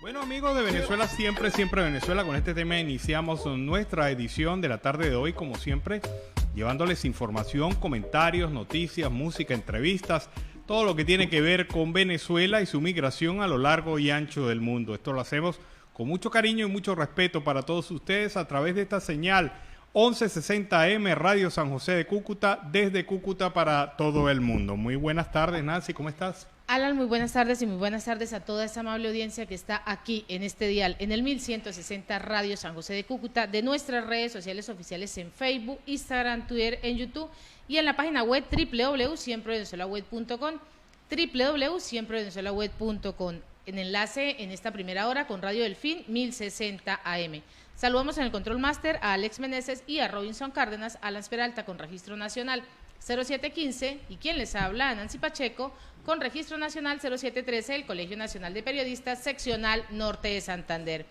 Bueno, amigos de Venezuela, siempre Venezuela, con este tema iniciamos nuestra edición de la tarde de hoy, como siempre, llevándoles información, comentarios, noticias, música, entrevistas, todo lo que tiene que ver con Venezuela y su migración a lo largo y ancho del mundo. Esto lo hacemos con mucho cariño y mucho respeto para todos ustedes a través de esta señal 1160 AM Radio San José de Cúcuta, desde Cúcuta para todo el mundo. Muy buenas tardes, Nancy, ¿cómo estás? Alan, muy buenas tardes y muy buenas tardes a toda esa amable audiencia que está aquí en este dial, en el 1160 Radio San José de Cúcuta, de nuestras redes sociales oficiales en Facebook, Instagram, Twitter, en YouTube y en la página web www.siemprevenezuelaweb.com, www.siemprevenezuelaweb.com, en enlace en esta primera hora con Radio Delfín 1060 AM. Saludamos en el Control Master a Alex Meneses y a Robinson Cárdenas, Alan Peralta con Registro Nacional 0715 y quien les habla, Nancy Pacheco, con Registro Nacional 0713, el Colegio Nacional de Periodistas, Seccional Norte de Santander.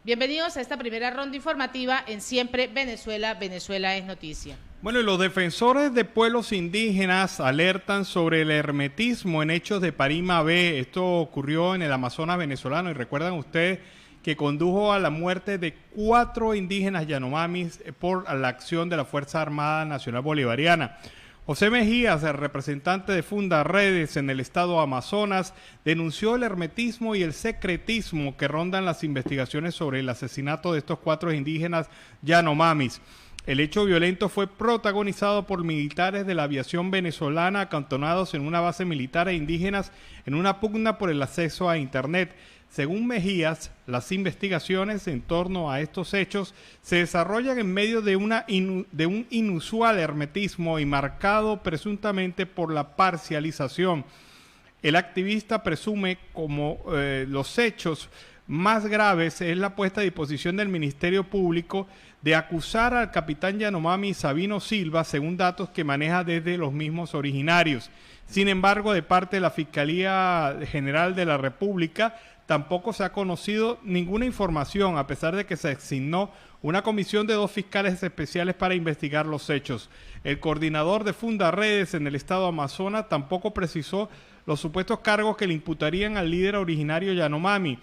Bienvenidos a esta primera ronda informativa en Siempre Venezuela, Venezuela es noticia. Bueno, y los defensores de pueblos indígenas alertan sobre el hermetismo en hechos de Parima B. Esto ocurrió en el Amazonas venezolano y recuerdan ustedes que condujo a la muerte de 4 indígenas yanomamis por la acción de la Fuerza Armada Nacional Bolivariana. José Mejías, el representante de Fundaredes en el estado Amazonas, denunció el hermetismo y el secretismo que rondan las investigaciones sobre el asesinato de estos 4 indígenas yanomamis. El hecho violento fue protagonizado por militares de la aviación venezolana acantonados en una base militar e indígenas en una pugna por el acceso a Internet. Según Mejías, las investigaciones en torno a estos hechos se desarrollan en medio de un inusual hermetismo y marcado presuntamente por la parcialización. El activista presume como los hechos más graves es la puesta a disposición del Ministerio Público de acusar al capitán Yanomami Sabino Silva, según datos que maneja desde los mismos originarios. Sin embargo, de parte de la Fiscalía General de la República, tampoco se ha conocido ninguna información, a pesar de que se asignó una comisión de 2 fiscales especiales para investigar los hechos. El coordinador de Fundaredes en el estado Amazonas tampoco precisó los supuestos cargos que le imputarían al líder originario Yanomami.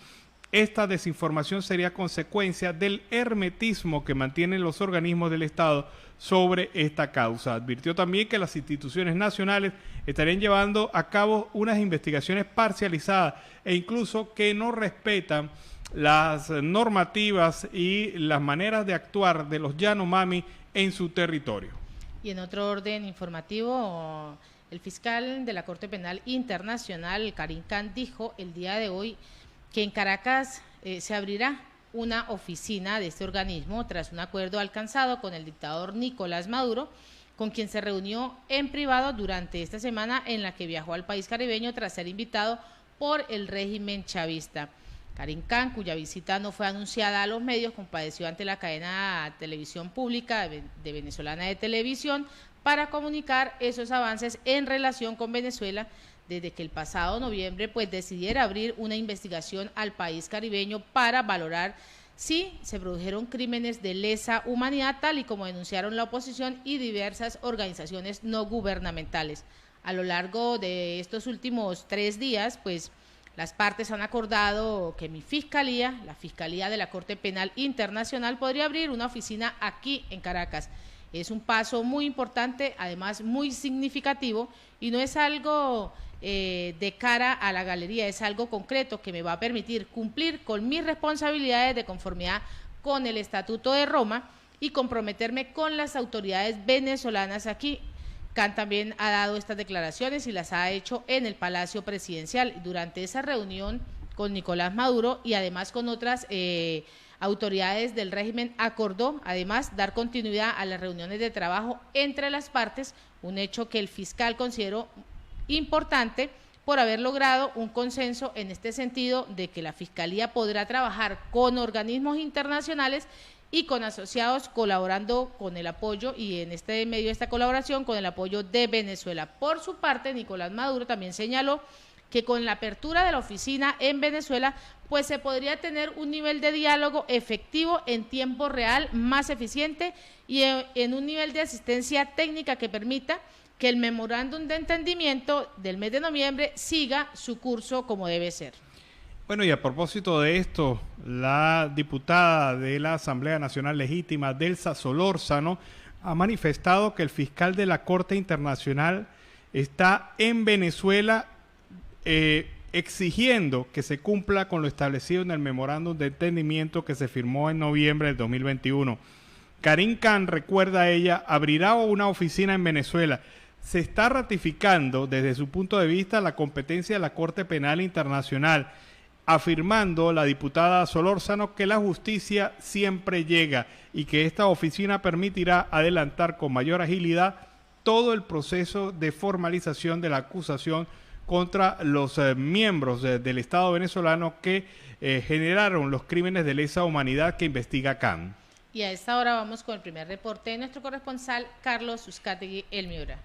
Esta desinformación sería consecuencia del hermetismo que mantienen los organismos del Estado sobre esta causa. Advirtió también que las instituciones nacionales estarían llevando a cabo unas investigaciones parcializadas e incluso que no respetan las normativas y las maneras de actuar de los Yanomami en su territorio. Y en otro orden informativo, el fiscal de la Corte Penal Internacional, Karim Khan, dijo el día de hoy que en Caracas se abrirá una oficina de este organismo tras un acuerdo alcanzado con el dictador Nicolás Maduro, con quien se reunió en privado durante esta semana en la que viajó al país caribeño tras ser invitado por el régimen chavista. Karim Khan, cuya visita no fue anunciada a los medios, compareció ante la cadena televisión pública de Venezolana de Televisión para comunicar esos avances en relación con Venezuela, desde que el pasado noviembre decidiera abrir una investigación al país caribeño para valorar si se produjeron crímenes de lesa humanidad, tal y como denunciaron la oposición y diversas organizaciones no gubernamentales. A lo largo de estos últimos 3 días, las partes han acordado que la Fiscalía de la Corte Penal Internacional, podría abrir una oficina aquí en Caracas. Es un paso muy importante, además muy significativo, y no es algo de cara a la galería, es algo concreto que me va a permitir cumplir con mis responsabilidades de conformidad con el Estatuto de Roma y comprometerme con las autoridades venezolanas aquí. Khan también ha dado estas declaraciones y las ha hecho en el Palacio Presidencial durante esa reunión con Nicolás Maduro, y además con otras autoridades del régimen. Acordó además dar continuidad a las reuniones de trabajo entre las partes, un hecho que el fiscal consideró importante por haber logrado un consenso en este sentido, de que la Fiscalía podrá trabajar con organismos internacionales y con asociados, colaborando con el apoyo, y en este medio de esta colaboración, con el apoyo de Venezuela. Por su parte, Nicolás Maduro también señaló que con la apertura de la oficina en Venezuela, se podría tener un nivel de diálogo efectivo en tiempo real, más eficiente, y en un nivel de asistencia técnica que permita que el memorándum de entendimiento del mes de noviembre siga su curso como debe ser. Bueno, y a propósito de esto, la diputada de la Asamblea Nacional Legítima, Delsa Solórzano, ha manifestado que el fiscal de la Corte Internacional está en Venezuela exigiendo que se cumpla con lo establecido en el memorándum de entendimiento que se firmó en noviembre del 2021. Karim Khan, recuerda a ella, abrirá una oficina en Venezuela. Se está ratificando desde su punto de vista la competencia de la Corte Penal Internacional, afirmando la diputada Solórzano que la justicia siempre llega y que esta oficina permitirá adelantar con mayor agilidad todo el proceso de formalización de la acusación contra los miembros del Estado venezolano que generaron los crímenes de lesa humanidad que investiga Khan. Y a esta hora vamos con el primer reporte de nuestro corresponsal Carlos Uzcategui, El Miura.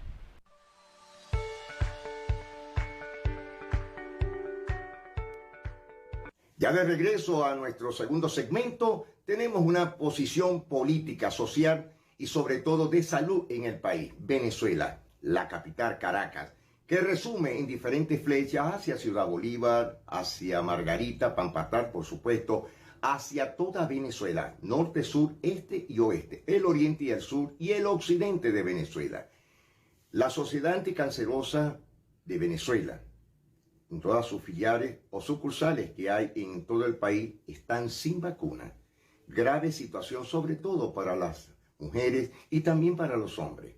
Ya de regreso a nuestro segundo segmento, tenemos una posición política, social y sobre todo de salud en el país, Venezuela, la capital Caracas, que resume en diferentes flechas hacia Ciudad Bolívar, hacia Margarita, Pampatar, por supuesto, hacia toda Venezuela, norte, sur, este y oeste, el oriente y el sur y el occidente de Venezuela. La Sociedad Anticancerosa de Venezuela, en todas sus filiales o sucursales que hay en todo el país, están sin vacuna. Grave situación, sobre todo para las mujeres y también para los hombres.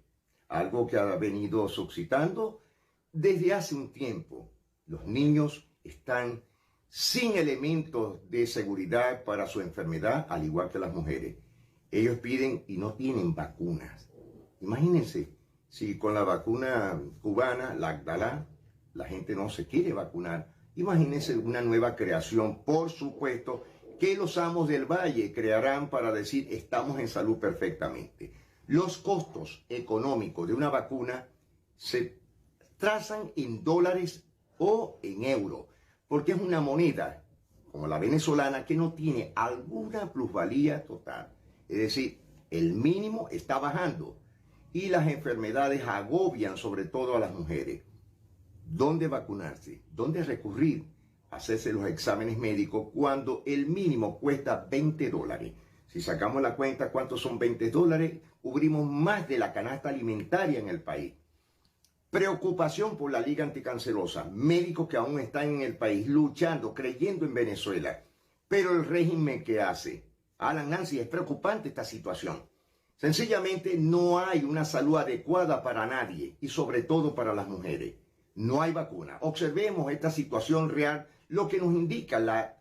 Algo que ha venido suscitando desde hace un tiempo. Los niños están sin elementos de seguridad para su enfermedad, al igual que las mujeres. Ellos piden y no tienen vacunas. Imagínense, si con la vacuna cubana, la Abdalá, la gente no se quiere vacunar. Imagínense una nueva creación, por supuesto, que los amos del valle crearán para decir estamos en salud perfectamente. Los costos económicos de una vacuna se trazan en dólares o en euros, porque es una moneda como la venezolana que no tiene alguna plusvalía total. Es decir, el mínimo está bajando y las enfermedades agobian sobre todo a las mujeres. ¿Dónde vacunarse? ¿Dónde recurrir a hacerse los exámenes médicos cuando el mínimo cuesta $20? Si sacamos la cuenta, ¿cuántos son $20? Cubrimos más de la canasta alimentaria en el país. Preocupación por la Liga Anticancerosa, médicos que aún están en el país luchando, creyendo en Venezuela. Pero el régimen que hace, Alan Nancy, es preocupante esta situación. Sencillamente no hay una salud adecuada para nadie y sobre todo para las mujeres. No hay vacuna. Observemos esta situación real, lo que nos indica la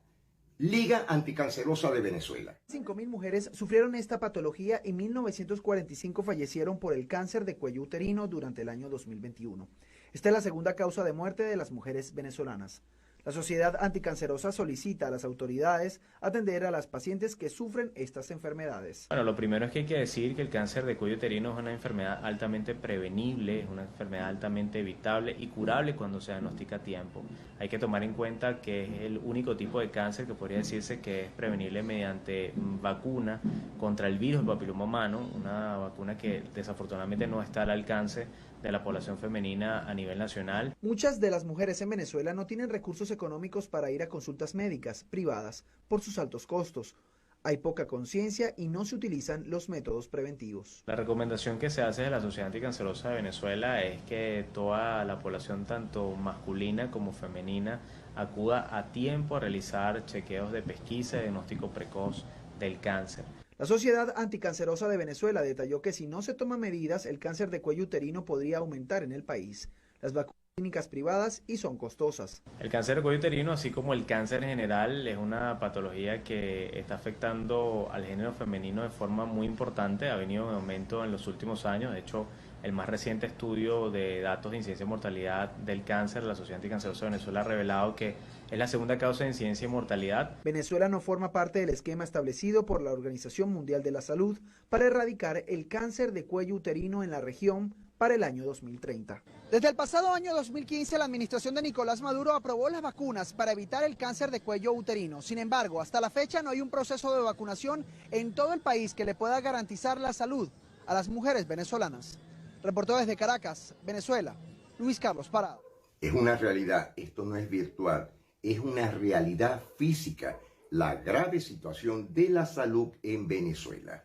Liga Anticancerosa de Venezuela. 5.000 mujeres sufrieron esta patología y 1.945 fallecieron por el cáncer de cuello uterino durante el año 2021. Esta es la segunda causa de muerte de las mujeres venezolanas. La Sociedad Anticancerosa solicita a las autoridades atender a las pacientes que sufren estas enfermedades. Bueno, lo primero es que hay que decir que el cáncer de cuello uterino es una enfermedad altamente prevenible, es una enfermedad altamente evitable y curable cuando se diagnostica a tiempo. Hay que tomar en cuenta que es el único tipo de cáncer que podría decirse que es prevenible mediante vacuna contra el virus del papiloma humano, una vacuna que desafortunadamente no está al alcance de la población femenina a nivel nacional. Muchas de las mujeres en Venezuela no tienen recursos económicos para ir a consultas médicas privadas por sus altos costos. Hay poca conciencia y no se utilizan los métodos preventivos. La recomendación que se hace de la Sociedad Anticancerosa de Venezuela es que toda la población, tanto masculina como femenina, acuda a tiempo a realizar chequeos de pesquisa y diagnóstico precoz del cáncer. La Sociedad Anticancerosa de Venezuela detalló que si no se toman medidas, el cáncer de cuello uterino podría aumentar en el país. Las vacunas clínicas privadas y son costosas. El cáncer de cuello uterino, así como el cáncer en general, es una patología que está afectando al género femenino de forma muy importante. Ha venido en aumento en los últimos años. De hecho, el más reciente estudio de datos de incidencia y mortalidad del cáncer de la Sociedad Anticancerosa de Venezuela ha revelado que es la segunda causa de incidencia y mortalidad. Venezuela no forma parte del esquema establecido por la Organización Mundial de la Salud para erradicar el cáncer de cuello uterino en la región para el año 2030. Desde el pasado año 2015, la administración de Nicolás Maduro aprobó las vacunas para evitar el cáncer de cuello uterino. Sin embargo, hasta la fecha no hay un proceso de vacunación en todo el país que le pueda garantizar la salud a las mujeres venezolanas. Reportó desde Caracas, Venezuela, Luis Carlos Parado. Es una realidad, esto no es virtual. es una realidad física la grave situación de la salud en Venezuela.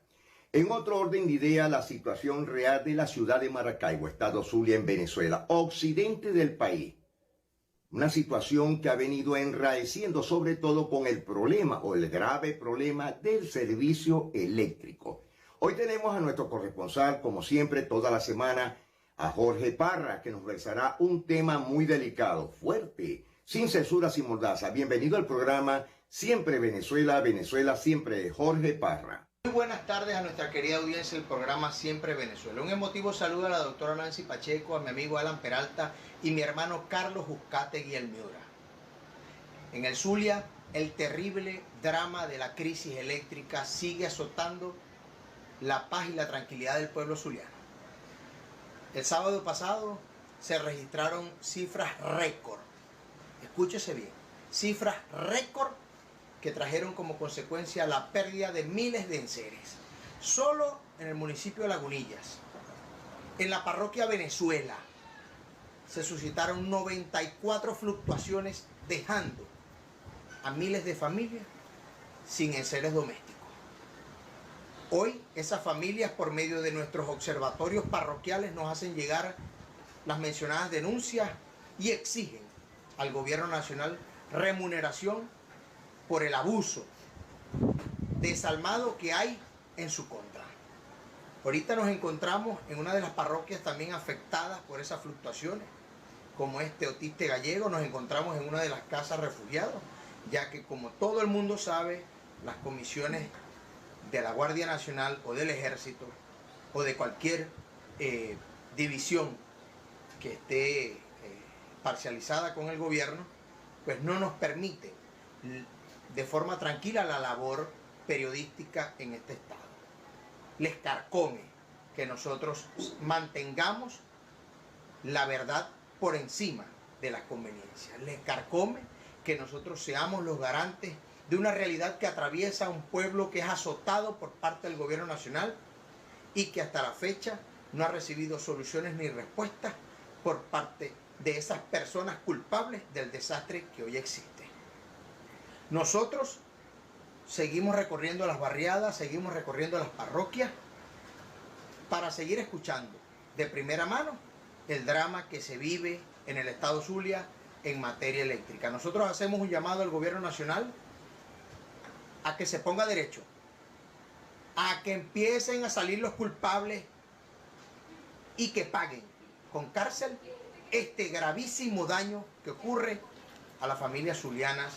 En otro orden de idea, la situación real de la ciudad de Maracaibo, estado Zulia en Venezuela, occidente del país. Una situación que ha venido enraeciendo sobre todo con el problema o el grave problema del servicio eléctrico. Hoy tenemos a nuestro corresponsal, como siempre, toda la semana, a Jorge Parra, que nos versará un tema muy delicado, fuerte, sin censura, sin mordaza. Bienvenido al programa Siempre Venezuela, Venezuela siempre, Jorge Parra. Muy buenas tardes a nuestra querida audiencia del programa Siempre Venezuela. Un emotivo saludo a la doctora Nancy Pacheco, a mi amigo Alan Peralta y mi hermano Carlos Uzcategui el Miura. En el Zulia, el terrible drama de la crisis eléctrica sigue azotando la paz y la tranquilidad del pueblo zuliano. El sábado pasado se registraron cifras récord. Escúchese bien, cifras récord que trajeron como consecuencia la pérdida de miles de enseres. Solo en el municipio de Lagunillas, en la parroquia Venezuela, se suscitaron 94 fluctuaciones, dejando a miles de familias sin enseres domésticos. Hoy esas familias, por medio de nuestros observatorios parroquiales, nos hacen llegar las mencionadas denuncias y exigen al gobierno nacional remuneración por el abuso desalmado que hay en su contra. Ahorita nos encontramos en una de las parroquias también afectadas por esas fluctuaciones, como es Teotiste Gallego. Nos encontramos en una de las casas refugiados, ya que, como todo el mundo sabe, las comisiones de la Guardia Nacional o del Ejército o de cualquier división que esté parcializada con el gobierno, pues no nos permite de forma tranquila la labor periodística en este estado. Les carcome que nosotros mantengamos la verdad por encima de las conveniencias. Les carcome que nosotros seamos los garantes de una realidad que atraviesa un pueblo que es azotado por parte del gobierno nacional y que hasta la fecha no ha recibido soluciones ni respuestas por parte de esas personas culpables del desastre que hoy existe. Nosotros seguimos recorriendo las barriadas, seguimos recorriendo las parroquias para seguir escuchando de primera mano el drama que se vive en el estado Zulia en materia eléctrica. Nosotros hacemos un llamado al gobierno nacional a que se ponga derecho, a que empiecen a salir los culpables y que paguen con cárcel este gravísimo daño que ocurre a las familias zulianas.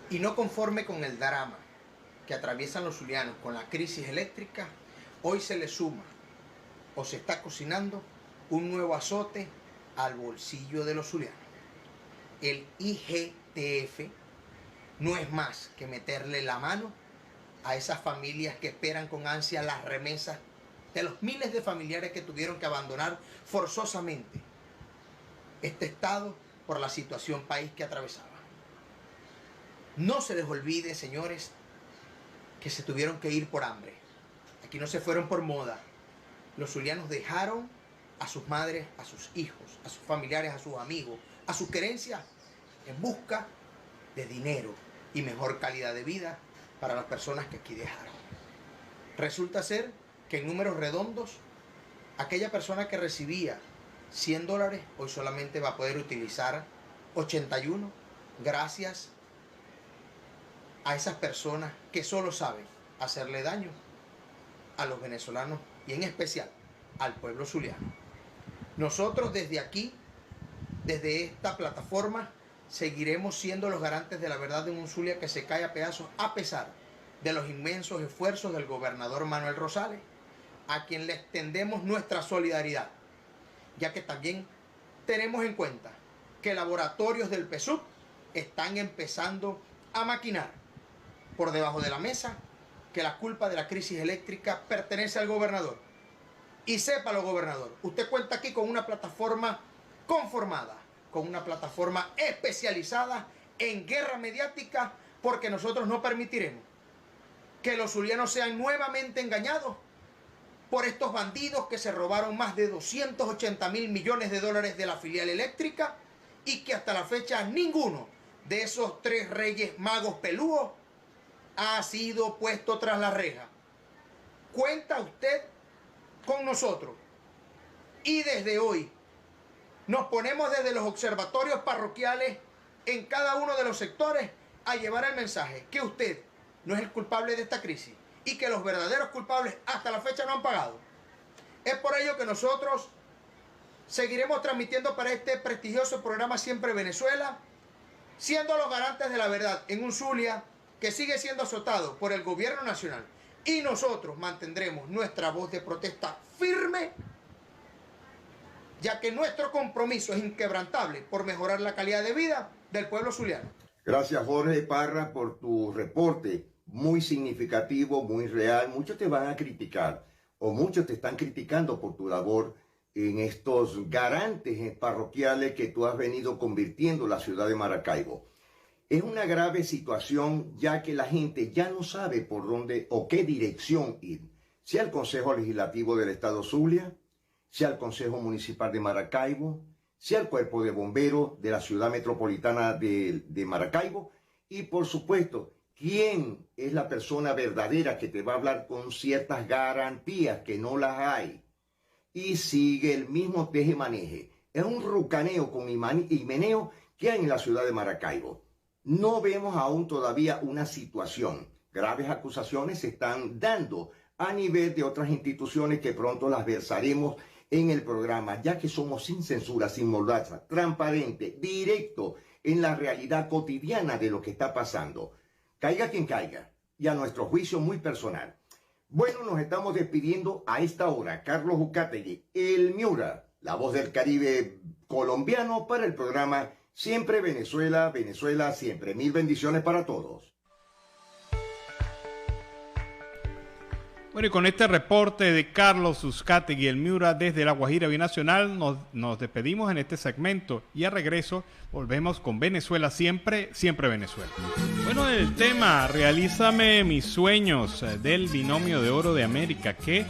Y no conforme con el drama que atraviesan los zulianos con la crisis eléctrica, hoy se le suma o se está cocinando un nuevo azote al bolsillo de los zulianos. El IGTF no es más que meterle la mano a esas familias que esperan con ansia las remesas de los miles de familiares que tuvieron que abandonar forzosamente este estado por la situación país que atravesaba. No se les olvide, señores, que se tuvieron que ir por hambre. Aquí no se fueron por moda. Los zulianos dejaron a sus madres, a sus hijos, a sus familiares, a sus amigos, a sus querencias en busca de dinero y mejor calidad de vida para las personas que aquí dejaron. Resulta ser que en números redondos, aquella persona que recibía $100 hoy solamente va a poder utilizar 81 gracias a esas personas que solo saben hacerle daño a los venezolanos y en especial al pueblo zuliano. Nosotros desde aquí, desde esta plataforma, seguiremos siendo los garantes de la verdad de un Zulia que se cae a pedazos a pesar de los inmensos esfuerzos del gobernador Manuel Rosales, a quien le extendemos nuestra solidaridad, ya que también tenemos en cuenta que laboratorios del PSUV están empezando a maquinar por debajo de la mesa que la culpa de la crisis eléctrica pertenece al gobernador. Y sépalo, gobernador, usted cuenta aquí con una plataforma conformada, con una plataforma especializada en guerra mediática, porque nosotros no permitiremos que los zulianos sean nuevamente engañados por estos bandidos que se robaron más de 280.000 millones de dólares de la filial eléctrica y que hasta la fecha ninguno de esos 3 reyes magos pelúos ha sido puesto tras la reja. Cuenta usted con nosotros. Y desde hoy nos ponemos desde los observatorios parroquiales en cada uno de los sectores a llevar el mensaje que usted no es el culpable de esta crisis y que los verdaderos culpables hasta la fecha no han pagado. Es por ello que nosotros seguiremos transmitiendo para este prestigioso programa Siempre Venezuela, siendo los garantes de la verdad en un Zulia que sigue siendo azotado por el gobierno nacional. Y nosotros mantendremos nuestra voz de protesta firme, ya que nuestro compromiso es inquebrantable por mejorar la calidad de vida del pueblo zuliano. Gracias, Jorge Parra, por tu reporte muy significativo, muy real. Muchos te van a criticar o muchos te están criticando por tu labor en estos garantes parroquiales que tú has venido convirtiendo la ciudad de Maracaibo. Es una grave situación, ya que la gente ya no sabe por dónde o qué dirección ir, sea el Consejo Legislativo del Estado Zulia, sea el Consejo Municipal de Maracaibo, sea el Cuerpo de Bomberos de la Ciudad Metropolitana de Maracaibo, y por supuesto, quién es la persona verdadera que te va a hablar con ciertas garantías que no las hay. Y sigue el mismo teje-maneje. Es un rucaneo con y meneo que hay en la ciudad de Maracaibo. No vemos aún todavía una situación. Graves acusaciones se están dando a nivel de otras instituciones que pronto las versaremos en el programa, ya que somos sin censura, sin mordaza, transparente, directo en la realidad cotidiana de lo que está pasando. Caiga quien caiga, y a nuestro juicio muy personal. Bueno, nos estamos despidiendo a esta hora. Carlos Uzcategui, el Miura, la voz del Caribe colombiano para el programa Siempre Venezuela, Venezuela siempre. Mil bendiciones para todos. Bueno, y con este reporte de Carlos Uzcategui, el Miura, desde La Guajira Binacional, nos despedimos en este segmento y a regreso volvemos con Venezuela siempre, siempre Venezuela. Bueno, el tema, realízame mis sueños, del binomio de oro de América, que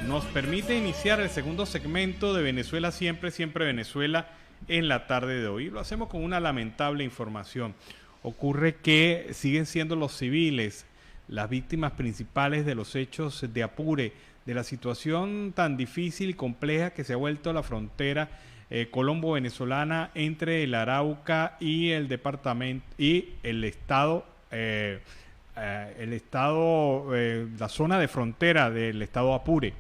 nos permite iniciar el segundo segmento de Venezuela siempre, siempre Venezuela en la tarde de hoy. Lo hacemos con una lamentable información. Ocurre que siguen siendo los civiles las víctimas principales de los hechos de Apure, de la situación tan difícil y compleja que se ha vuelto la frontera colombo-venezolana entre el Arauca y el departamento y el estado, la zona de frontera del estado Apure.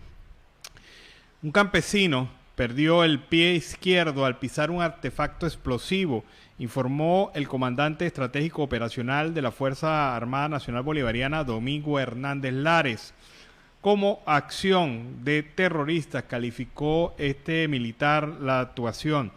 Un campesino perdió el pie izquierdo al pisar un artefacto explosivo, informó el comandante estratégico operacional de la Fuerza Armada Nacional Bolivariana, Domingo Hernández Lares. Como acción de terroristas calificó este militar la actuación.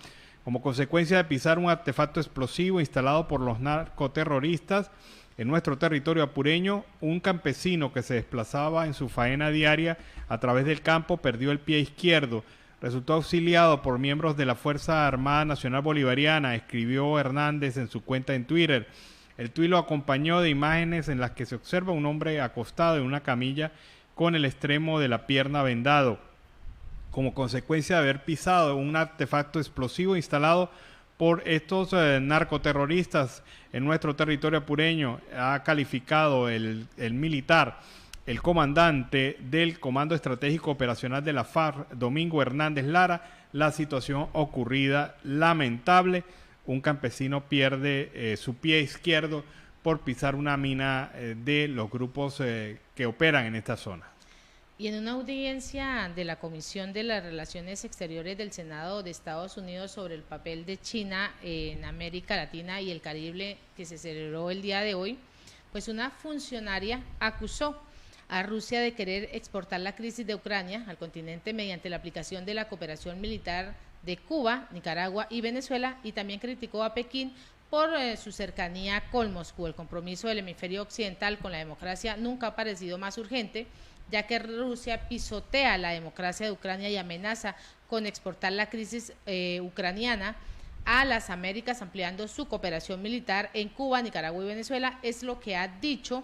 Como consecuencia de pisar un artefacto explosivo instalado por los narcoterroristas en nuestro territorio apureño, un campesino que se desplazaba en su faena diaria a través del campo perdió el pie izquierdo. Resultó auxiliado por miembros de la Fuerza Armada Nacional Bolivariana, escribió Hernández en su cuenta en Twitter. El tuit lo acompañó de imágenes en las que se observa un hombre acostado en una camilla con el extremo de la pierna vendado, como consecuencia de haber pisado un artefacto explosivo instalado por estos narcoterroristas en nuestro territorio apureño. Ha calificado el militar, el comandante del Comando Estratégico Operacional de la FARC, Domingo Hernández Lara, la situación ocurrida lamentable. Un campesino pierde su pie izquierdo por pisar una mina de los grupos que operan en esta zona. Y en una audiencia de la Comisión de las Relaciones Exteriores del Senado de Estados Unidos sobre el papel de China en América Latina y el Caribe, que se celebró el día de hoy, pues una funcionaria acusó a Rusia de querer exportar la crisis de Ucrania al continente mediante la aplicación de la cooperación militar de Cuba, Nicaragua y Venezuela, y también criticó a Pekín por su cercanía con Moscú. El compromiso del hemisferio occidental con la democracia nunca ha parecido más urgente, ya que Rusia pisotea la democracia de Ucrania y amenaza con exportar la crisis ucraniana a las Américas, ampliando su cooperación militar en Cuba, Nicaragua y Venezuela, es lo que ha dicho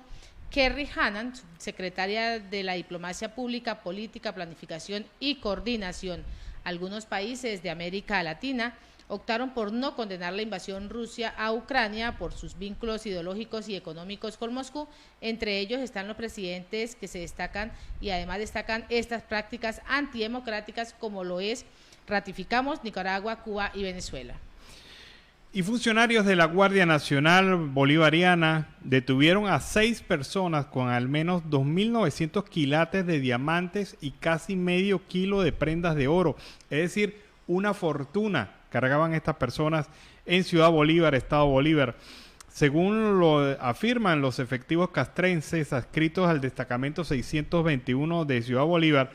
Kerry Hannan, secretaria de la Diplomacia Pública, Política, Planificación y Coordinación. Algunos países de América Latina optaron por no condenar la invasión Rusia a Ucrania por sus vínculos ideológicos y económicos con Moscú. Entre ellos están los presidentes que se destacan y además destacan estas prácticas antidemocráticas como lo es, ratificamos, Nicaragua, Cuba y Venezuela. Y funcionarios de la Guardia Nacional Bolivariana detuvieron a 6 personas con al menos 2.900 quilates de diamantes y casi medio kilo de prendas de oro. Es decir, una fortuna cargaban estas personas en Ciudad Bolívar, Estado Bolívar. Según lo afirman los efectivos castrenses adscritos al destacamento 621 de Ciudad Bolívar,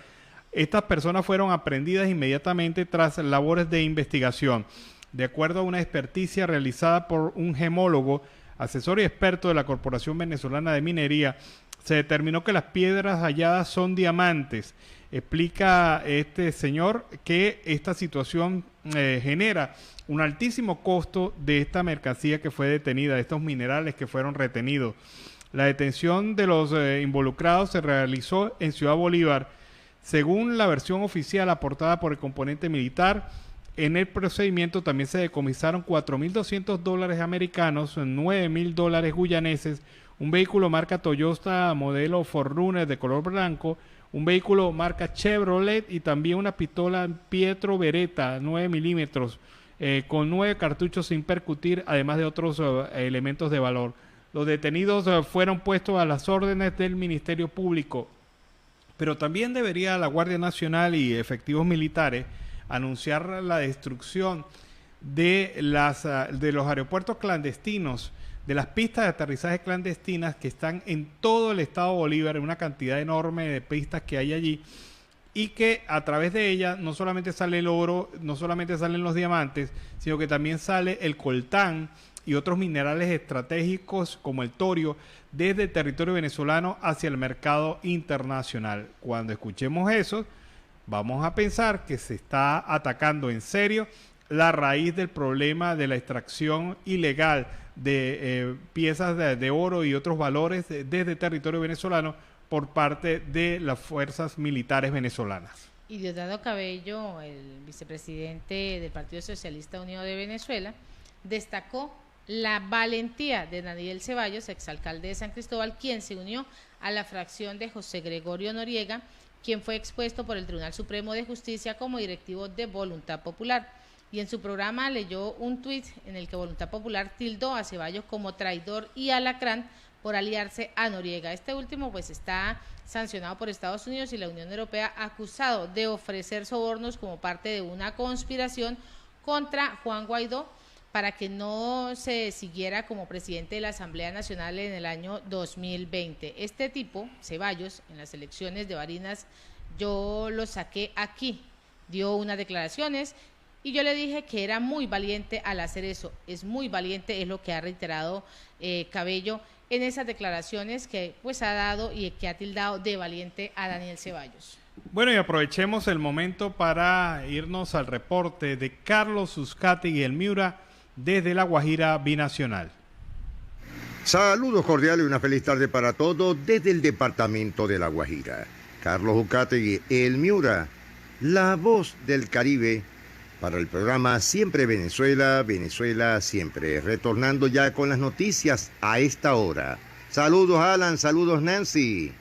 estas personas fueron aprehendidas inmediatamente tras labores de investigación. De acuerdo a una experticia realizada por un gemólogo, asesor y experto de la Corporación Venezolana de Minería, se determinó que las piedras halladas son diamantes. Explica este señor que esta situación genera un altísimo costo de esta mercancía que fue detenida, de estos minerales que fueron retenidos. La detención de los involucrados se realizó en Ciudad Bolívar. Según la versión oficial aportada por el componente militar, en el procedimiento también se decomisaron $4.200 americanos, $9.000 guyaneses, un vehículo marca Toyota modelo 4Runner de color blanco, un vehículo marca Chevrolet y también una pistola Pietro Beretta 9 milímetros con 9 cartuchos sin percutir, además de otros elementos de valor. Los detenidos fueron puestos a las órdenes del Ministerio Público, pero también debería la Guardia Nacional y efectivos militares anunciar la destrucción de los aeropuertos clandestinos, de las pistas de aterrizaje clandestinas que están en todo el estado Bolívar, en una cantidad enorme de pistas que hay allí, y que a través de ellas no solamente sale el oro, no solamente salen los diamantes, sino que también sale el coltán y otros minerales estratégicos como el torio desde el territorio venezolano hacia el mercado internacional. Cuando escuchemos eso, vamos a pensar que se está atacando en serio la raíz del problema de la extracción ilegal de piezas de oro y otros valores desde territorio venezolano por parte de las fuerzas militares venezolanas. Y Diosdado Cabello, el vicepresidente del Partido Socialista Unido de Venezuela, destacó la valentía de Daniel Ceballos, exalcalde de San Cristóbal, quien se unió a la fracción de José Gregorio Noriega, quien fue expuesto por el Tribunal Supremo de Justicia como directivo de Voluntad Popular. Y en su programa leyó un tuit en el que Voluntad Popular tildó a Ceballos como traidor y alacrán por aliarse a Noriega. Este último pues está sancionado por Estados Unidos y la Unión Europea, acusado de ofrecer sobornos como parte de una conspiración contra Juan Guaidó para que no se siguiera como presidente de la Asamblea Nacional en el año 2020. Este tipo, Ceballos, en las elecciones de Barinas, yo lo saqué aquí, dio unas declaraciones y yo le dije que era muy valiente al hacer eso. Es muy valiente, es lo que ha reiterado Cabello en esas declaraciones que pues ha dado y que ha tildado de valiente a Daniel Ceballos. Bueno, y aprovechemos el momento para irnos al reporte de Carlos Uzcategui y el Miura desde La Guajira Binacional. Saludos cordiales y una feliz tarde para todos desde el departamento de La Guajira. Carlos Uzcategui, el Miura, la voz del Caribe, para el programa Siempre Venezuela, Venezuela Siempre. Retornando ya con las noticias a esta hora. Saludos Alan, saludos Nancy.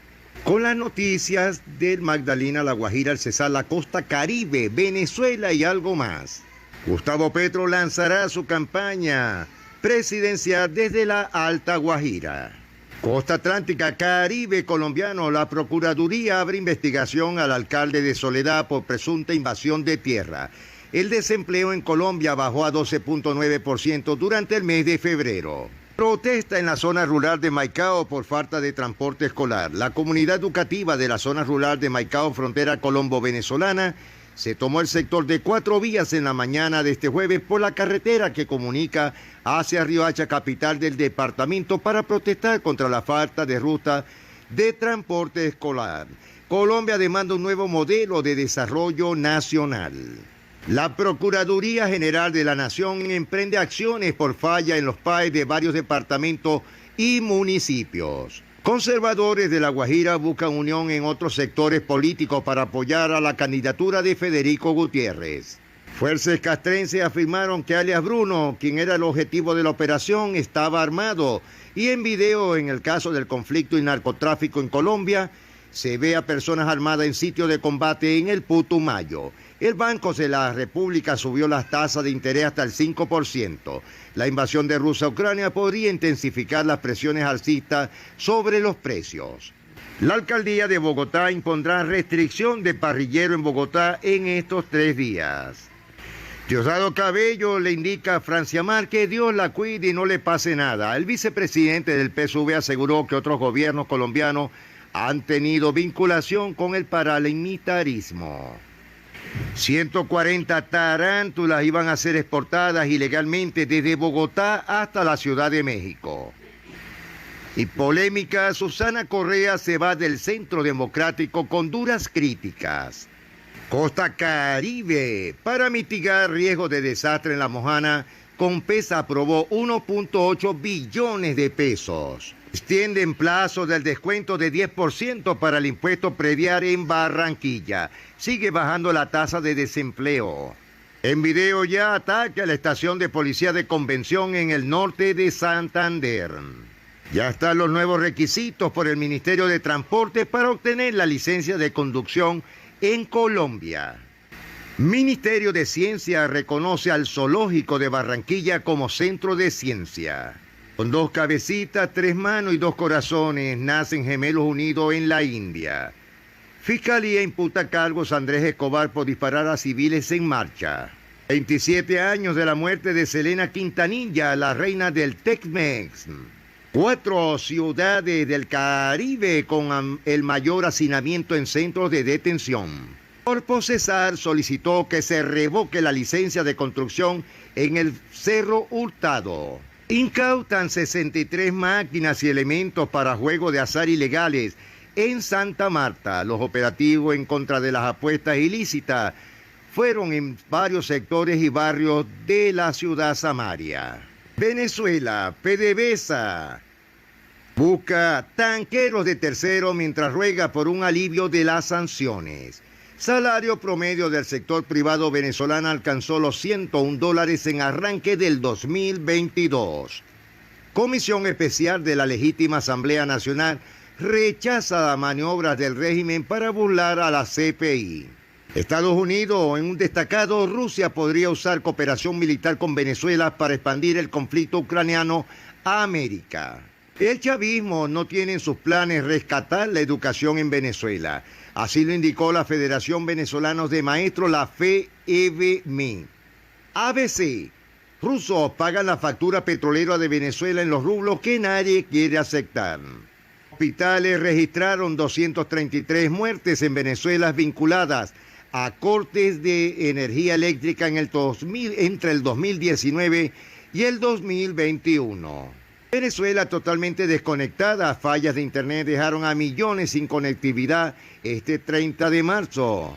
Con las noticias del Magdalena, La Guajira, el Cesar, la costa Caribe, Venezuela y algo más. Gustavo Petro lanzará su campaña presidencial desde la Alta Guajira. Costa Atlántica, Caribe colombiano, la Procuraduría abre investigación al alcalde de Soledad por presunta invasión de tierra. El desempleo en Colombia bajó a 12.9% durante el mes de febrero. Protesta en la zona rural de Maicao por falta de transporte escolar. La comunidad educativa de la zona rural de Maicao, frontera colombo-venezolana, se tomó el sector de 4 vías en la mañana de este jueves por la carretera que comunica hacia Riohacha, capital del departamento, para protestar contra la falta de ruta de transporte escolar. Colombia demanda un nuevo modelo de desarrollo nacional. La Procuraduría General de la Nación emprende acciones por falla en los PAE de varios departamentos y municipios. Conservadores de La Guajira buscan unión en otros sectores políticos para apoyar a la candidatura de Federico Gutiérrez. Fuerzas castrenses afirmaron que alias Bruno, quien era el objetivo de la operación, estaba armado. Y en video, en el caso del conflicto y narcotráfico en Colombia, se ve a personas armadas en sitio de combate en el Putumayo. El Banco de la República subió las tasas de interés hasta el 5%. La invasión de Rusia a Ucrania podría intensificar las presiones alcistas sobre los precios. La alcaldía de Bogotá impondrá restricción de parrillero en Bogotá en estos 3 días. Diosdado Cabello le indica a Francia Mar que Dios la cuide y no le pase nada. El vicepresidente del PSV aseguró que otros gobiernos colombianos han tenido vinculación con el paramilitarismo. 140 tarántulas iban a ser exportadas ilegalmente desde Bogotá hasta la Ciudad de México. Y polémica, Susana Correa se va del Centro Democrático con duras críticas. Costa Caribe, para mitigar riesgos de desastre en La Mojana, Compesa aprobó 1.8 billones de pesos. Extienden plazo del descuento de 10% para el impuesto predial en Barranquilla. Sigue bajando la tasa de desempleo. En video ya ataque a la estación de policía de Convención en el norte de Santander. Ya están los nuevos requisitos por el Ministerio de Transporte para obtener la licencia de conducción en Colombia. Ministerio de Ciencia reconoce al Zoológico de Barranquilla como centro de ciencia. Con 2 cabecitas, 3 manos y 2 corazones, nacen gemelos unidos en la India. Fiscalía imputa cargos a Andrés Escobar por disparar a civiles en marcha. 27 años de la muerte de Selena Quintanilla, la reina del Tex-Mex. 4 ciudades del Caribe con el mayor hacinamiento en centros de detención. Corpo Cesar solicitó que se revoque la licencia de construcción en el Cerro Hurtado. Incautan 63 máquinas y elementos para juegos de azar ilegales en Santa Marta. Los operativos en contra de las apuestas ilícitas fueron en varios sectores y barrios de la ciudad Samaria. Venezuela, PDVSA busca tanqueros de tercero mientras ruega por un alivio de las sanciones. Salario promedio del sector privado venezolano alcanzó los $101 en arranque del 2022. Comisión Especial de la Legítima Asamblea Nacional rechaza las maniobras del régimen para burlar a la CPI. Estados Unidos, en un destacado, Rusia podría usar cooperación militar con Venezuela para expandir el conflicto ucraniano a América. El chavismo no tiene en sus planes rescatar la educación en Venezuela. Así lo indicó la Federación Venezolana de Maestros, la FEVME. ABC. Rusos pagan la factura petrolera de Venezuela en los rublos que nadie quiere aceptar. Hospitales registraron 233 muertes en Venezuela vinculadas a cortes de energía eléctrica entre el 2019 y el 2021. Venezuela totalmente desconectada, fallas de internet dejaron a millones sin conectividad este 30 de marzo.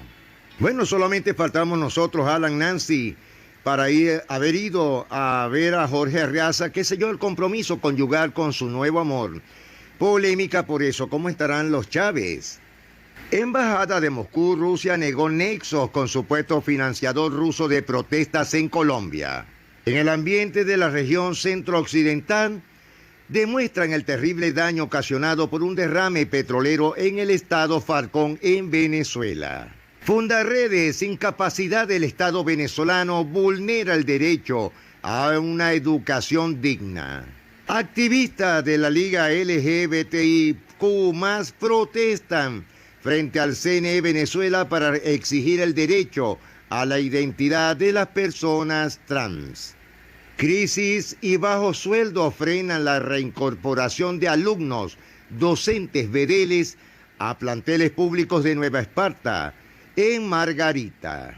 Bueno, solamente faltamos nosotros, Alan, Nancy, para haber ido a ver a Jorge Arreaza, que selló el compromiso conyugal con su nuevo amor. Polémica por eso, ¿cómo estarán los Chávez? Embajada de Moscú, Rusia negó nexos con supuesto financiador ruso de protestas en Colombia. En el ambiente de la región centro-occidental, demuestran el terrible daño ocasionado por un derrame petrolero en el estado Falcón en Venezuela. Fundarredes, incapacidad del Estado venezolano vulnera el derecho a una educación digna. Activistas de la Liga LGBTIQ+ protestan frente al CNE Venezuela para exigir el derecho a la identidad de las personas trans. Crisis y bajo sueldo frenan la reincorporación de alumnos, docentes vedeles a planteles públicos de Nueva Esparta, en Margarita.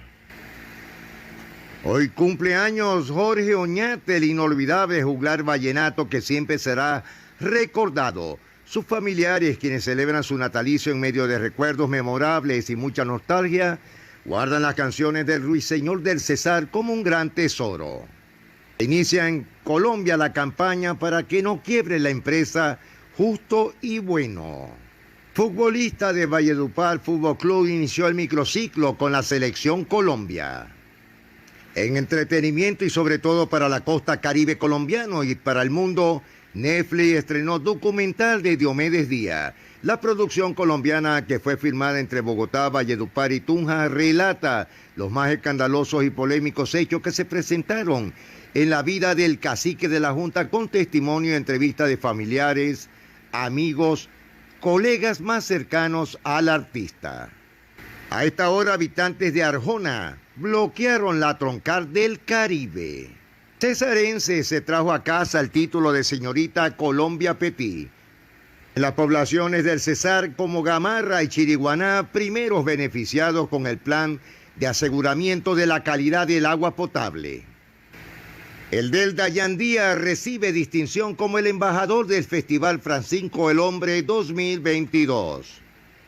Hoy cumple años Jorge Oñate, el inolvidable juglar vallenato que siempre será recordado. Sus familiares, quienes celebran su natalicio en medio de recuerdos memorables y mucha nostalgia, guardan las canciones del Ruiseñor del Cesar como un gran tesoro. Inicia en Colombia la campaña para que no quiebre la empresa Justo y Bueno. Futbolista de Valledupar Fútbol Club inició el microciclo con la Selección Colombia. En entretenimiento y sobre todo para la costa caribe colombiano y para el mundo, Netflix estrenó documental de Diomedes Díaz. La producción colombiana, que fue filmada entre Bogotá, Valledupar y Tunja, relata los más escandalosos y polémicos hechos que se presentaron en la vida del cacique de la Junta, con testimonio y entrevista de familiares, amigos, colegas más cercanos al artista. A esta hora, habitantes de Arjona bloquearon la troncal del Caribe. Cesarense se trajo a casa el título de señorita Colombia Petit. En las poblaciones del Cesar como Gamarra y Chiriguaná, primeros beneficiados con el plan de aseguramiento de la calidad del agua potable. El del Dayandía recibe distinción como el embajador del Festival Francisco el Hombre 2022.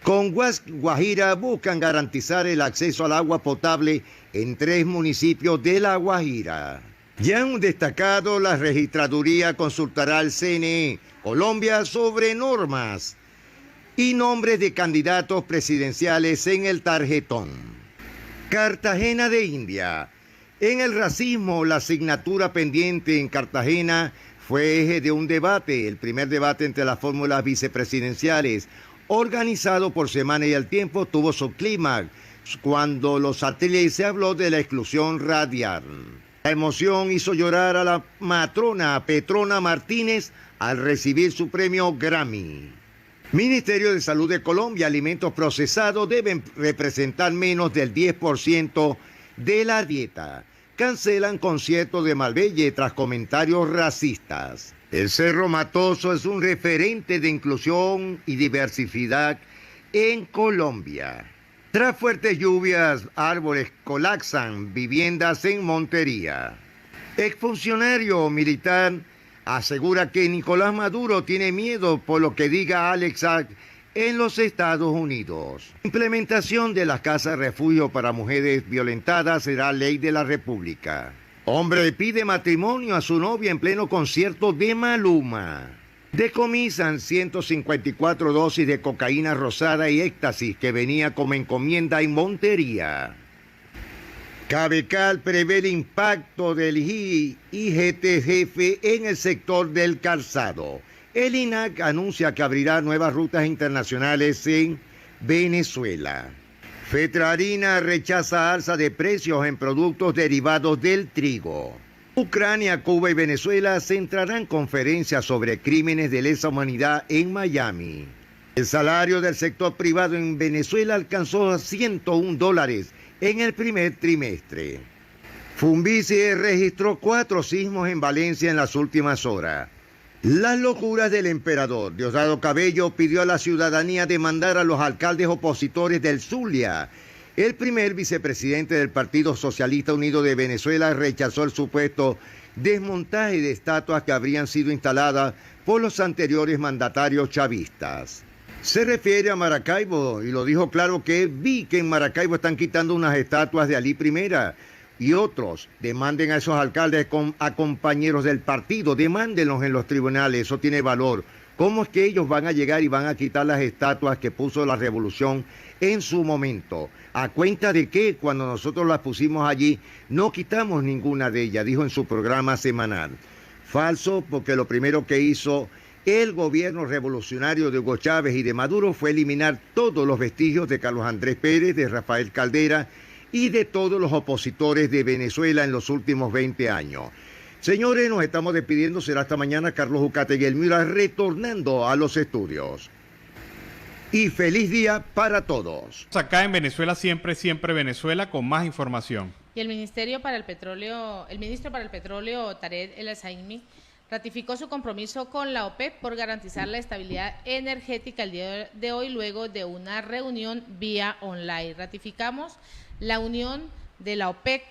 Con Guajira buscan garantizar el acceso al agua potable en 3 municipios de La Guajira. Ya un destacado, la registraduría consultará al CNE Colombia sobre normas y nombres de candidatos presidenciales en el tarjetón. Cartagena de India. En el racismo, la asignatura pendiente en Cartagena fue eje de un debate, el primer debate entre las fórmulas vicepresidenciales, organizado por Semana y El Tiempo, tuvo su clímax cuando los satélites se habló de la exclusión radial. La emoción hizo llorar a la matrona Petrona Martínez al recibir su premio Grammy. Ministerio de Salud de Colombia: alimentos procesados deben representar menos del 10% de la dieta. Cancelan concierto de Malvelle tras comentarios racistas. El Cerro Matoso es un referente de inclusión y diversidad en Colombia. Tras fuertes lluvias, árboles colapsan viviendas en Montería. Exfuncionario militar asegura que Nicolás Maduro tiene miedo por lo que diga Alex Saab en los Estados Unidos. Implementación de las casas refugio para mujeres violentadas será ley de la República. Hombre pide matrimonio a su novia en pleno concierto de Maluma. Decomisan 154 dosis de cocaína rosada y éxtasis que venía como encomienda en Montería. Cabecal prevé el impacto del IGTF en el sector del calzado. El INAC anuncia que abrirá nuevas rutas internacionales en Venezuela. Fetrarina rechaza alza de precios en productos derivados del trigo. Ucrania, Cuba y Venezuela centrarán conferencias sobre crímenes de lesa humanidad en Miami. El salario del sector privado en Venezuela alcanzó $101 en el primer trimestre. Fumbici registró 4 sismos en Valencia en las últimas horas. Las locuras del emperador. Diosdado Cabello pidió a la ciudadanía demandar a los alcaldes opositores del Zulia. El primer vicepresidente del Partido Socialista Unido de Venezuela rechazó el supuesto desmontaje de estatuas que habrían sido instaladas por los anteriores mandatarios chavistas. Se refiere a Maracaibo y lo dijo claro que vi que en Maracaibo están quitando unas estatuas de Alí I y otros. Demanden a esos alcaldes a compañeros del partido, demándenlos en los tribunales, eso tiene valor. ¿Cómo es que ellos van a llegar y van a quitar las estatuas que puso la revolución en su momento? ¿A cuenta de qué? Cuando nosotros las pusimos allí, no quitamos ninguna de ellas, dijo en su programa semanal. Falso, porque lo primero que hizo el gobierno revolucionario de Hugo Chávez y de Maduro fue eliminar todos los vestigios de Carlos Andrés Pérez, de Rafael Caldera y de todos los opositores de Venezuela en los últimos 20 años. Señores, nos estamos despidiendo. Será hasta mañana. Carlos Ucate y el Mura retornando a los estudios. Y feliz día para todos. Acá en Venezuela, siempre Venezuela, con más información. Y el ministro para el petróleo, Tarek El Azaimi, ratificó su compromiso con la OPEP por garantizar la estabilidad energética el día de hoy, luego de una reunión vía online. Ratificamos la unión de la OPEP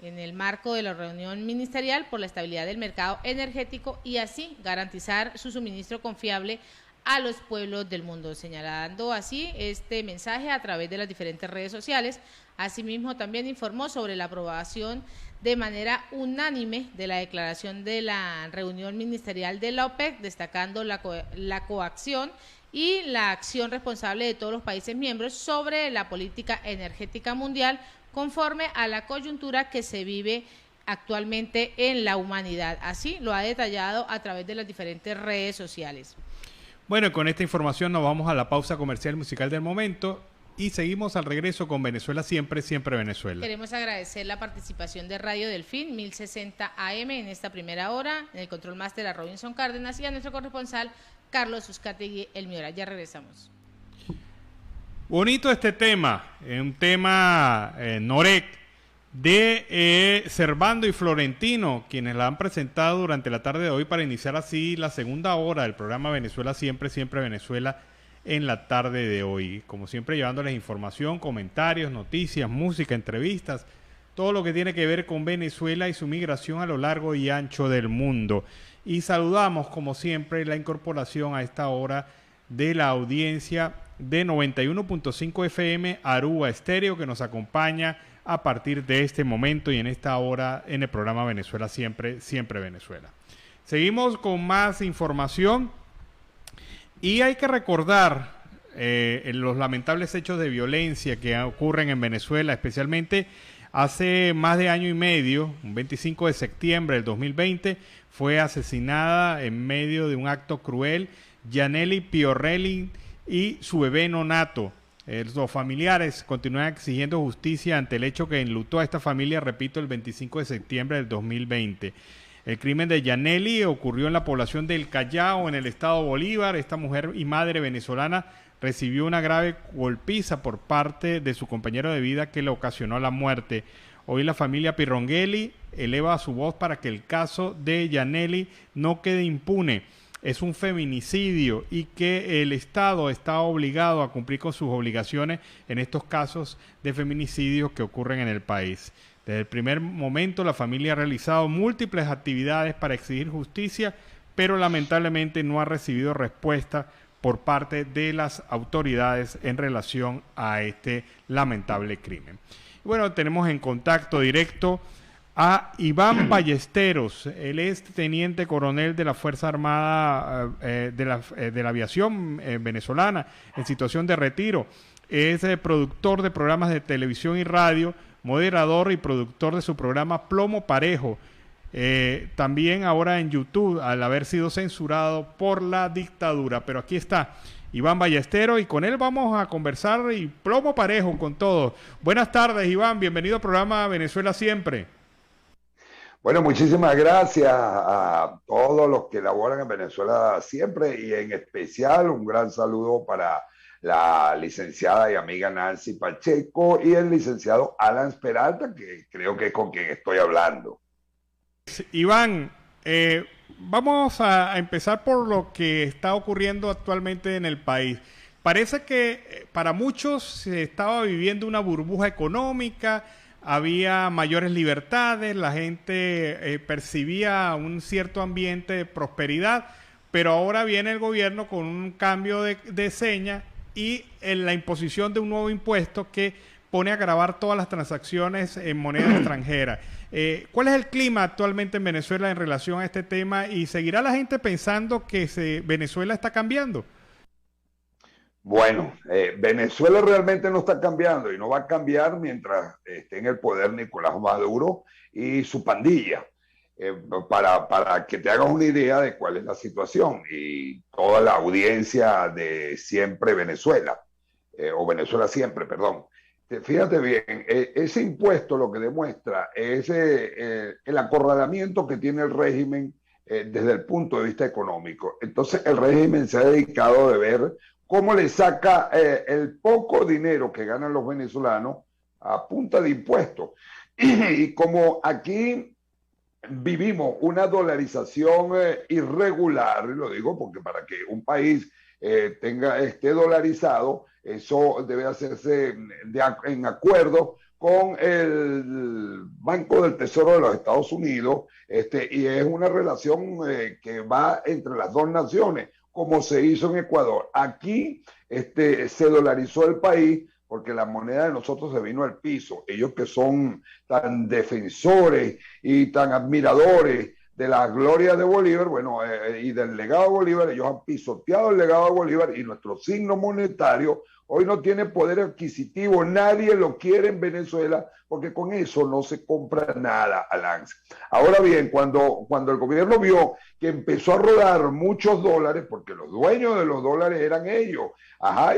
en el marco de la reunión ministerial por la estabilidad del mercado energético y así garantizar su suministro confiable a los pueblos del mundo, señalando así este mensaje a través de las diferentes redes sociales. Asimismo, también informó sobre la aprobación de manera unánime de la declaración de la reunión ministerial de la OPEC, destacando la coacción y la acción responsable de todos los países miembros sobre la política energética mundial, conforme a la coyuntura que se vive actualmente en la humanidad. Así lo ha detallado a través de las diferentes redes sociales. Bueno, con esta información nos vamos a la pausa comercial musical del momento y seguimos al regreso con Venezuela Siempre, Siempre Venezuela. Queremos agradecer la participación de Radio Delfín 1060 AM en esta primera hora, en el control máster a Robinson Cárdenas y a nuestro corresponsal Carlos Uzcategui El Miora. Ya regresamos. Bonito este tema, un tema Norec de Servando y Florentino, quienes la han presentado durante la tarde de hoy para iniciar así la segunda hora del programa Venezuela Siempre, Siempre Venezuela en la tarde de hoy. Como siempre, llevándoles información, comentarios, noticias, música, entrevistas, todo lo que tiene que ver con Venezuela y su migración a lo largo y ancho del mundo. Y saludamos, como siempre, la incorporación a esta hora de la audiencia de 91.5 FM Aruba Estéreo, que nos acompaña a partir de este momento y en esta hora en el programa Venezuela Siempre, Siempre Venezuela. Seguimos con más información. Y hay que recordar los lamentables hechos de violencia que ocurren en Venezuela, especialmente hace más de año y medio, un 25 de septiembre del 2020, fue asesinada en medio de un acto cruel Yanely Piorelli y su bebé nonato. Los familiares continúan exigiendo justicia ante el hecho que enlutó a esta familia, repito, el 25 de septiembre del 2020. El crimen de Yanely ocurrió en la población del Callao, en el estado Bolívar. Esta mujer y madre venezolana recibió una grave golpiza por parte de su compañero de vida que le ocasionó la muerte. Hoy la familia Pirongelli eleva su voz para que el caso de Yanely no quede impune. Es un feminicidio y que el Estado está obligado a cumplir con sus obligaciones en estos casos de feminicidios que ocurren en el país. Desde el primer momento la familia ha realizado múltiples actividades para exigir justicia, pero lamentablemente no ha recibido respuesta por parte de las autoridades en relación a este lamentable crimen. Bueno, tenemos en contacto directo a Iván Ballesteros. Él es teniente coronel de la Fuerza Armada de la Aviación venezolana en situación de retiro. Es productor de programas de televisión y radio, moderador y productor de su programa Plomo Parejo. También ahora en YouTube, al haber sido censurado por la dictadura. Pero aquí está Iván Ballesteros y con él vamos a conversar y plomo parejo con todos. Buenas tardes, Iván. Bienvenido al programa Venezuela Siempre. Bueno, muchísimas gracias a todos los que laboran en Venezuela Siempre y en especial un gran saludo para la licenciada y amiga Nancy Pacheco y el licenciado Alan Peralta, que creo que es con quien estoy hablando. Iván, vamos a empezar por lo que está ocurriendo actualmente en el país. Parece que para muchos se estaba viviendo una burbuja económica, había mayores libertades, la gente percibía un cierto ambiente de prosperidad, pero ahora viene el gobierno con un cambio de seña y en la imposición de un nuevo impuesto que pone a gravar todas las transacciones en moneda extranjera. ¿Cuál es el clima actualmente en Venezuela en relación a este tema? ¿Y seguirá la gente pensando que Venezuela está cambiando? Bueno, Venezuela realmente no está cambiando y no va a cambiar mientras esté en el poder Nicolás Maduro y su pandilla. Para que te hagas una idea de cuál es la situación y toda la audiencia de Siempre Venezuela, o Venezuela Siempre, perdón. Fíjate bien, ese impuesto lo que demuestra es el acorralamiento que tiene el régimen desde el punto de vista económico. Entonces el régimen se ha dedicado a ver cómo le saca el poco dinero que ganan los venezolanos a punta de impuestos. Y como aquí vivimos una dolarización irregular, y lo digo porque para que un país esté dolarizado, eso debe hacerse en acuerdo con el Banco del Tesoro de los Estados Unidos, y es una relación que va entre las dos naciones, como se hizo en Ecuador. Aquí se dolarizó el país porque la moneda de nosotros se vino al piso. Ellos que son tan defensores y tan admiradores de las glorias de Bolívar, bueno, y del legado de Bolívar. Ellos han pisoteado el legado de Bolívar y nuestro signo monetario hoy no tiene poder adquisitivo. Nadie lo quiere en Venezuela porque con eso no se compra nada, Alan. Ahora bien, cuando el gobierno vio que empezó a rodar muchos dólares, porque los dueños de los dólares eran ellos,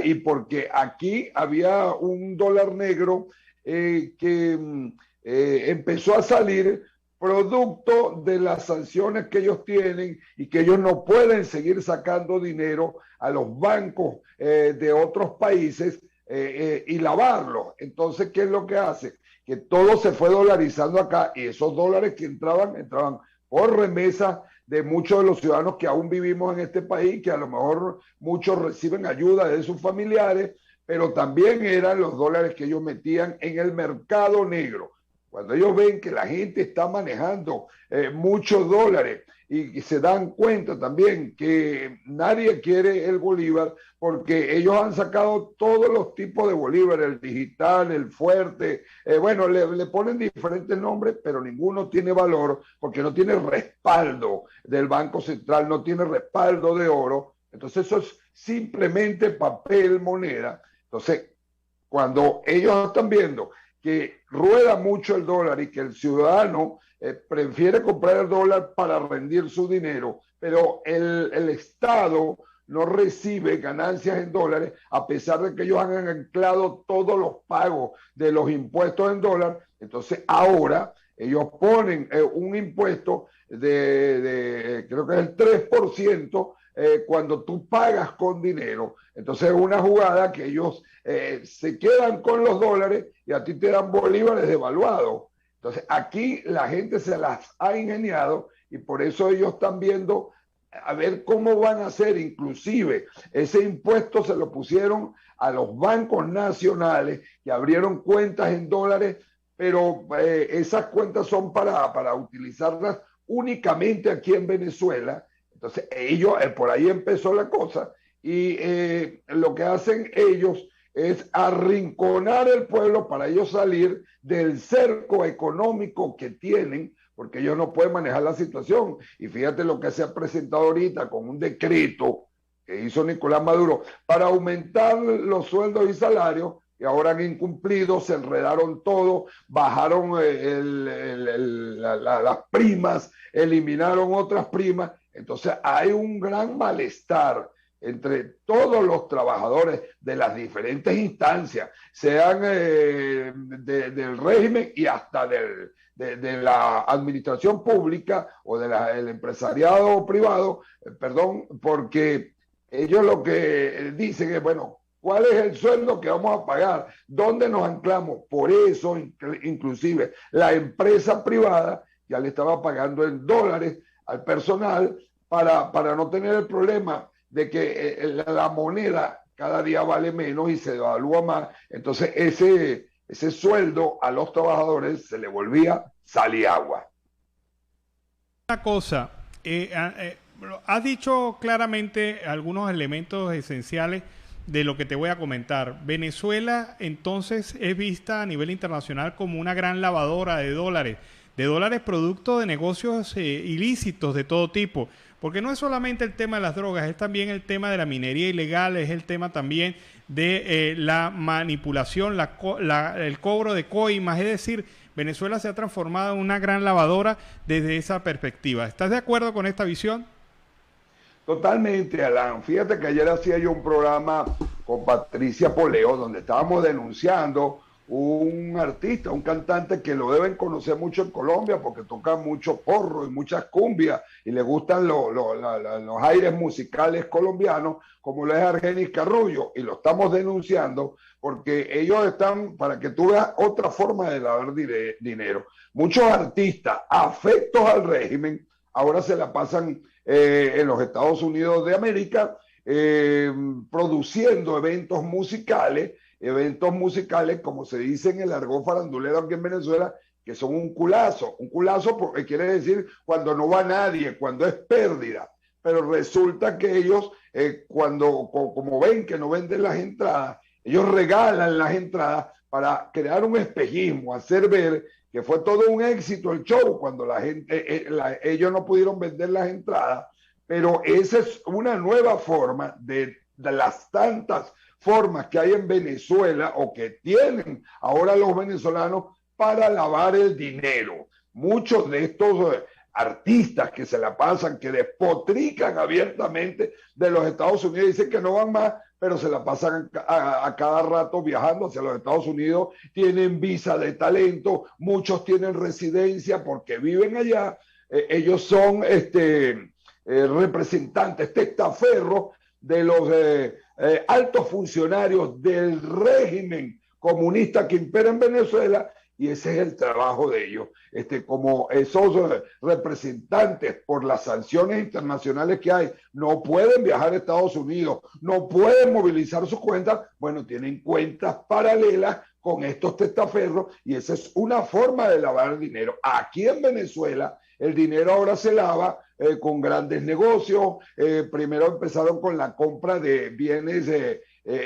y porque aquí había un dólar negro que empezó a salir producto de las sanciones que ellos tienen y que ellos no pueden seguir sacando dinero a los bancos de otros países y lavarlo. Entonces, ¿qué es lo que hace? Que todo se fue dolarizando acá y esos dólares que entraban por remesa de muchos de los ciudadanos que aún vivimos en este país, que a lo mejor muchos reciben ayuda de sus familiares, pero también eran los dólares que ellos metían en el mercado negro. Cuando ellos ven que la gente está manejando muchos dólares y se dan cuenta también que nadie quiere el bolívar porque ellos han sacado todos los tipos de bolívar, el digital, el fuerte, bueno, le ponen diferentes nombres, pero ninguno tiene valor porque no tiene respaldo del Banco Central, no tiene respaldo de oro. Entonces eso es simplemente papel, moneda. Entonces, cuando ellos están viendo que rueda mucho el dólar y que el ciudadano prefiere comprar el dólar para rendir su dinero, pero el Estado no recibe ganancias en dólares, a pesar de que ellos han anclado todos los pagos de los impuestos en dólar. Entonces ahora ellos ponen un impuesto creo que es el 3%, cuando tú pagas con dinero. Entonces es una jugada que ellos se quedan con los dólares y a ti te dan bolívares devaluados. Entonces aquí la gente se las ha ingeniado y por eso ellos están viendo a ver cómo van a hacer. Inclusive ese impuesto se lo pusieron a los bancos nacionales que abrieron cuentas en dólares, pero esas cuentas son para utilizarlas únicamente aquí en Venezuela. Entonces ellos, por ahí empezó la cosa y lo que hacen ellos es arrinconar el pueblo para ellos salir del cerco económico que tienen, porque ellos no pueden manejar la situación. Y fíjate lo que se ha presentado ahorita con un decreto que hizo Nicolás Maduro para aumentar los sueldos y salarios, y ahora han incumplido, se enredaron todo, bajaron las primas, eliminaron otras primas. Entonces hay un gran malestar entre todos los trabajadores de las diferentes instancias, sean del régimen y hasta de la administración pública o del empresariado privado, porque ellos lo que dicen es, bueno, ¿cuál es el sueldo que vamos a pagar? ¿Dónde nos anclamos? Por eso, inclusive, la empresa privada ya le estaba pagando en dólares al personal para no tener el problema de que la moneda cada día vale menos y se devalúa más. Entonces ese sueldo a los trabajadores se le volvía sal y agua. Una cosa, has dicho claramente algunos elementos esenciales de lo que te voy a comentar. Venezuela entonces es vista a nivel internacional como una gran lavadora de dólares producto de negocios ilícitos de todo tipo. Porque no es solamente el tema de las drogas, es también el tema de la minería ilegal, es el tema también de la manipulación, el cobro de coimas. Es decir, Venezuela se ha transformado en una gran lavadora desde esa perspectiva. ¿Estás de acuerdo con esta visión? Totalmente, Alan. Fíjate que ayer hacía yo un programa con Patricia Poleo donde estábamos denunciando un artista, un cantante que lo deben conocer mucho en Colombia porque toca mucho porro y muchas cumbias y le gustan los aires musicales colombianos, como lo es Argenis Carrullo, y lo estamos denunciando porque ellos están, para que tú veas otra forma de lavar dinero. Muchos artistas afectos al régimen ahora se la pasan en los Estados Unidos de América produciendo eventos musicales, como se dice en el argot farandulero aquí en Venezuela, que son un culazo porque quiere decir cuando no va nadie, cuando es pérdida, pero resulta que ellos como ven que no venden las entradas, ellos regalan las entradas para crear un espejismo, hacer ver que fue todo un éxito el show cuando la gente, ellos no pudieron vender las entradas, pero esa es una nueva forma de las tantas formas que hay en Venezuela o que tienen ahora los venezolanos para lavar el dinero. Muchos de estos artistas que se la pasan, que despotrican abiertamente de los Estados Unidos, dicen que no van más, pero se la pasan a cada rato viajando hacia los Estados Unidos, tienen visa de talento, muchos tienen residencia porque viven allá, ellos son representantes, testaferros de los altos funcionarios del régimen comunista que impera en Venezuela, y ese es el trabajo de ellos. Como esos representantes por las sanciones internacionales que hay, no pueden viajar a Estados Unidos, no pueden movilizar sus cuentas, bueno, tienen cuentas paralelas con estos testaferros, y esa es una forma de lavar dinero. Aquí en Venezuela, el dinero ahora se lava con grandes negocios. Primero empezaron con la compra de bienes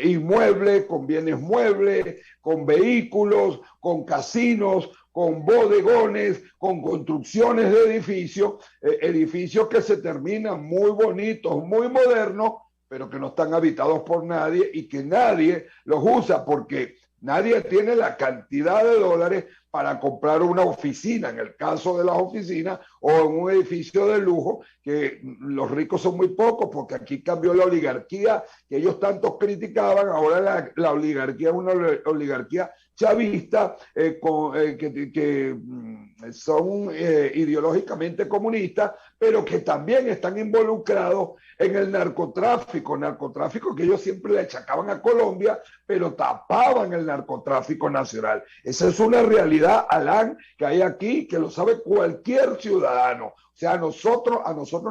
inmuebles, con bienes muebles, con vehículos, con casinos, con bodegones, con construcciones de edificios que se terminan muy bonitos, muy modernos, pero que no están habitados por nadie y que nadie los usa porque nadie tiene la cantidad de dólares para comprar una oficina, en el caso de las oficinas, o en un edificio de lujo, que los ricos son muy pocos, porque aquí cambió la oligarquía que ellos tantos criticaban. Ahora la oligarquía es una oligarquía chavista, que son ideológicamente comunistas, pero que también están involucrados en el narcotráfico que ellos siempre le achacaban a Colombia, pero tapaban el narcotráfico nacional. Esa es una realidad, Alan, que hay aquí, que lo sabe cualquier ciudadano. O sea, a nosotros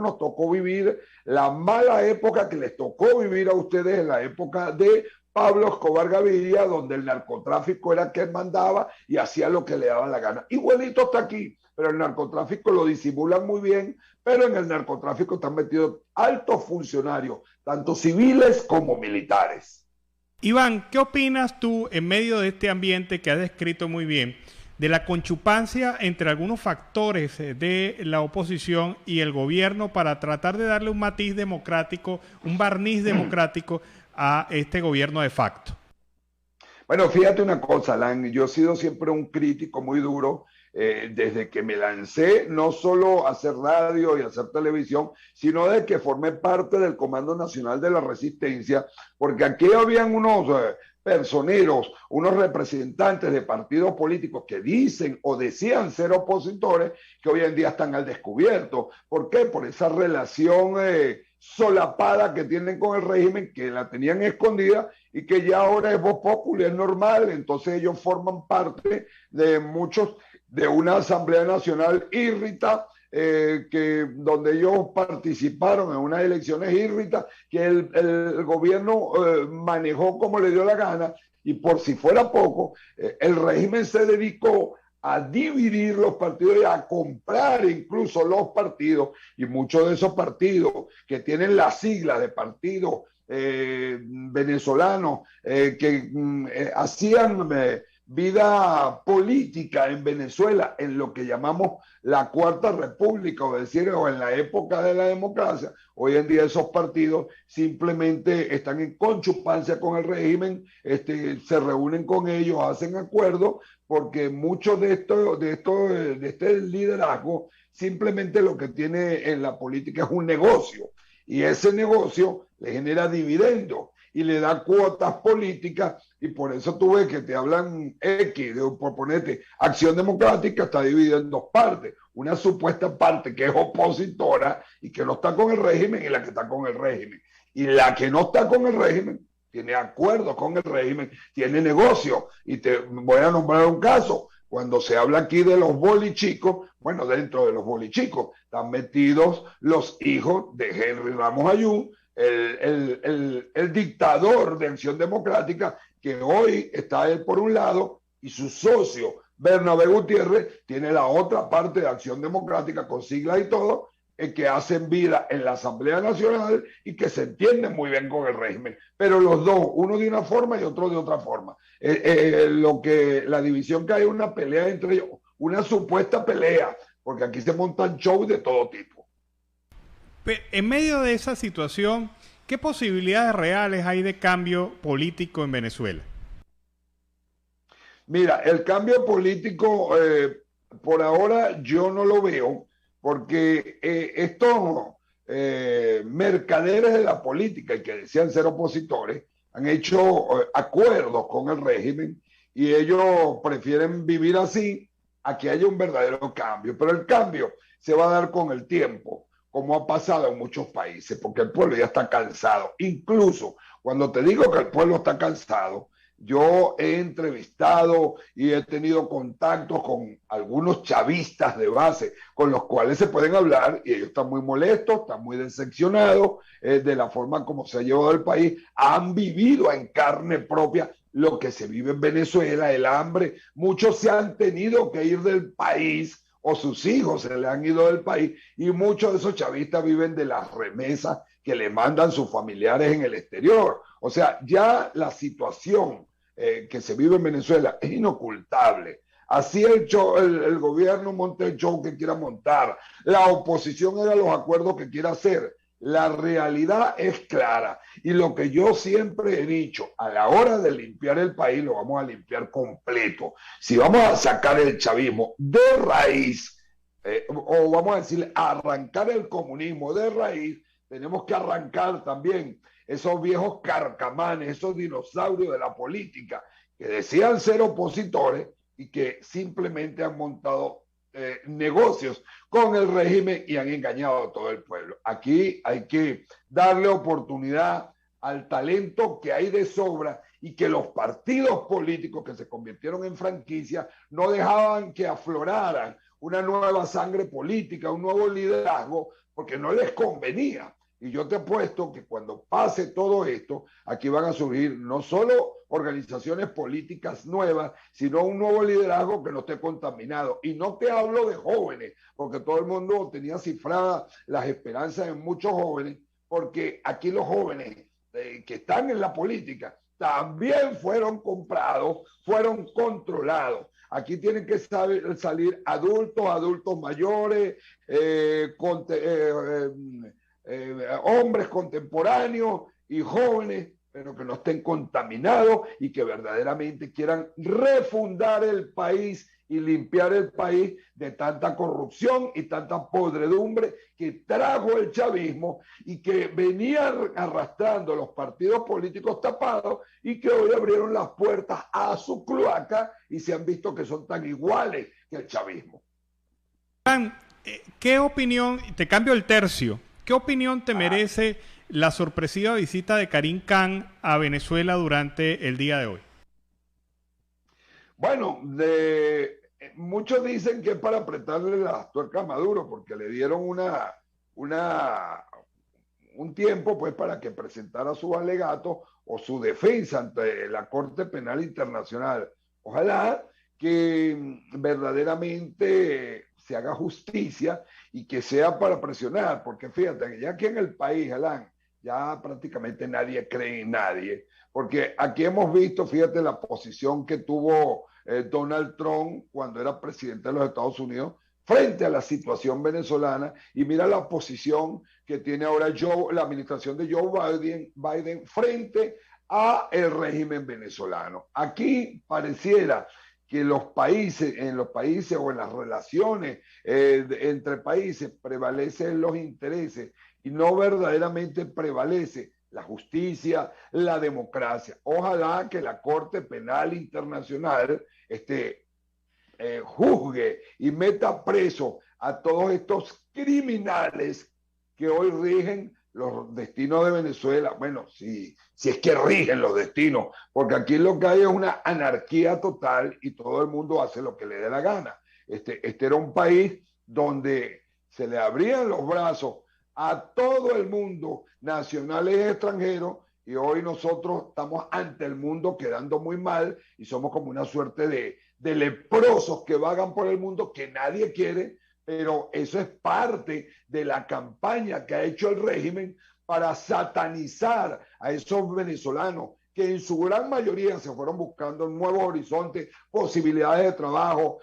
nos tocó vivir la mala época que les tocó vivir a ustedes en la época de Pablo Escobar Gaviria, donde el narcotráfico era quien mandaba y hacía lo que le daba la gana. Igualito está aquí, pero el narcotráfico lo disimulan muy bien, pero en el narcotráfico están metidos altos funcionarios, tanto civiles como militares. Iván, ¿qué opinas tú en medio de este ambiente que has descrito muy bien, de la conchupancia entre algunos factores de la oposición y el gobierno para tratar de darle un matiz democrático, un barniz democrático a este gobierno de facto? Bueno, fíjate una cosa, Alan, yo he sido siempre un crítico muy duro desde que me lancé, no solo a hacer radio y a hacer televisión, sino de que formé parte del Comando Nacional de la Resistencia, porque aquí habían unos personeros, unos representantes de partidos políticos que dicen o decían ser opositores, que hoy en día están al descubierto. ¿Por qué? Por esa relación solapada que tienen con el régimen, que la tenían escondida y que ya ahora es voz populi, es normal. Entonces ellos forman parte de de una Asamblea Nacional írrita, donde ellos participaron en unas elecciones írritas que el gobierno manejó como le dio la gana, y por si fuera poco, el régimen se dedicó a dividir los partidos y a comprar incluso los partidos, y muchos de esos partidos que tienen las siglas de partidos venezolanos que hacían vida política en Venezuela en lo que llamamos la Cuarta República, o en la época de la democracia. Hoy en día esos partidos simplemente están en conchupancia con el régimen, se reúnen con ellos, hacen acuerdos, porque muchos de este liderazgo simplemente lo que tiene en la política es un negocio, y ese negocio le genera dividendos y le da cuotas políticas, y por eso tú ves que te hablan por ponerte, Acción Democrática está dividida en dos partes, una supuesta parte que es opositora y que no está con el régimen, y la que está con el régimen. Y la que no está con el régimen tiene acuerdos con el régimen, tiene negocio. Y te voy a nombrar un caso. Cuando se habla aquí de los bolichicos, bueno, dentro de los bolichicos están metidos los hijos de Henry Ramos Ayú, el dictador de Acción Democrática, que hoy está él por un lado, y su socio Bernabé Gutiérrez tiene la otra parte de Acción Democrática con siglas y todo, que hacen vida en la Asamblea Nacional y que se entienden muy bien con el régimen, pero los dos, uno de una forma y otro de otra forma. La división que hay una pelea entre ellos, una supuesta pelea, porque aquí se montan shows de todo tipo. En medio de esa situación, ¿qué posibilidades reales hay de cambio político en Venezuela? Mira, el cambio político por ahora yo no lo veo, porque estos mercaderes de la política y que decían ser opositores han hecho acuerdos con el régimen y ellos prefieren vivir así a que haya un verdadero cambio. Pero el cambio se va a dar con el tiempo, como ha pasado en muchos países, porque el pueblo ya está cansado. Incluso cuando te digo que el pueblo está cansado, yo he entrevistado y he tenido contactos con algunos chavistas de base con los cuales se pueden hablar y ellos están muy molestos, están muy decepcionados de la forma como se ha llevado el país. Han vivido en carne propia lo que se vive en Venezuela, el hambre. Muchos se han tenido que ir del país o sus hijos se le han ido del país y muchos de esos chavistas viven de las remesas que le mandan sus familiares en el exterior. O sea, ya la situación que se vive en Venezuela es inocultable. Así el gobierno monte el show que quiera montar, la oposición haga los acuerdos que quiera hacer. La realidad es clara y lo que yo siempre he dicho, a la hora de limpiar el país lo vamos a limpiar completo. Si vamos a sacar el chavismo de raíz, o vamos a decir arrancar el comunismo de raíz, tenemos que arrancar también esos viejos carcamanes, esos dinosaurios de la política que decían ser opositores y que simplemente han montado negocios con el régimen y han engañado a todo el pueblo. Aquí hay que darle oportunidad al talento que hay de sobra y que los partidos políticos que se convirtieron en franquicia no dejaban que afloraran una nueva sangre política, un nuevo liderazgo, porque no les convenía. Y yo te apuesto que cuando pase todo esto, aquí van a surgir no solo organizaciones políticas nuevas, sino un nuevo liderazgo que no esté contaminado. Y no te hablo de jóvenes, porque todo el mundo tenía cifradas las esperanzas en muchos jóvenes, porque aquí los jóvenes que están en la política también fueron comprados, fueron controlados. Aquí tienen que salir adultos mayores, hombres contemporáneos y jóvenes, pero que no estén contaminados y que verdaderamente quieran refundar el país y limpiar el país de tanta corrupción y tanta podredumbre que trajo el chavismo y que venía arrastrando los partidos políticos tapados y que hoy abrieron las puertas a su cloaca y se han visto que son tan iguales que el chavismo. ¿Qué opinión, te cambio el tercio, qué opinión te merece la sorpresiva visita de Karim Khan a Venezuela durante el día de hoy? Bueno, muchos dicen que es para apretarle las tuercas a Maduro, porque le dieron un tiempo pues para que presentara sus alegatos o su defensa ante la Corte Penal Internacional. Ojalá que verdaderamente se haga justicia y que sea para presionar, porque fíjate, ya que en el país, Alan, ya prácticamente nadie cree en nadie, porque aquí hemos visto, fíjate, la posición que tuvo Donald Trump cuando era presidente de los Estados Unidos frente a la situación venezolana, y mira la posición que tiene ahora la administración de Joe Biden frente a el régimen venezolano. Aquí pareciera que en los países o en las relaciones entre países prevalecen los intereses y no verdaderamente prevalece la justicia, la democracia. Ojalá que la Corte Penal Internacional juzgue y meta preso a todos estos criminales que hoy rigen los destinos de Venezuela. Bueno, si es que rigen los destinos, porque aquí lo que hay es una anarquía total y todo el mundo hace lo que le dé la gana. Este era un país donde se le abrían los brazos a todo el mundo, nacionales y extranjeros, y hoy nosotros estamos ante el mundo quedando muy mal y somos como una suerte de leprosos que vagan por el mundo que nadie quiere, pero eso es parte de la campaña que ha hecho el régimen para satanizar a esos venezolanos que en su gran mayoría se fueron buscando nuevos horizontes, posibilidades de trabajo,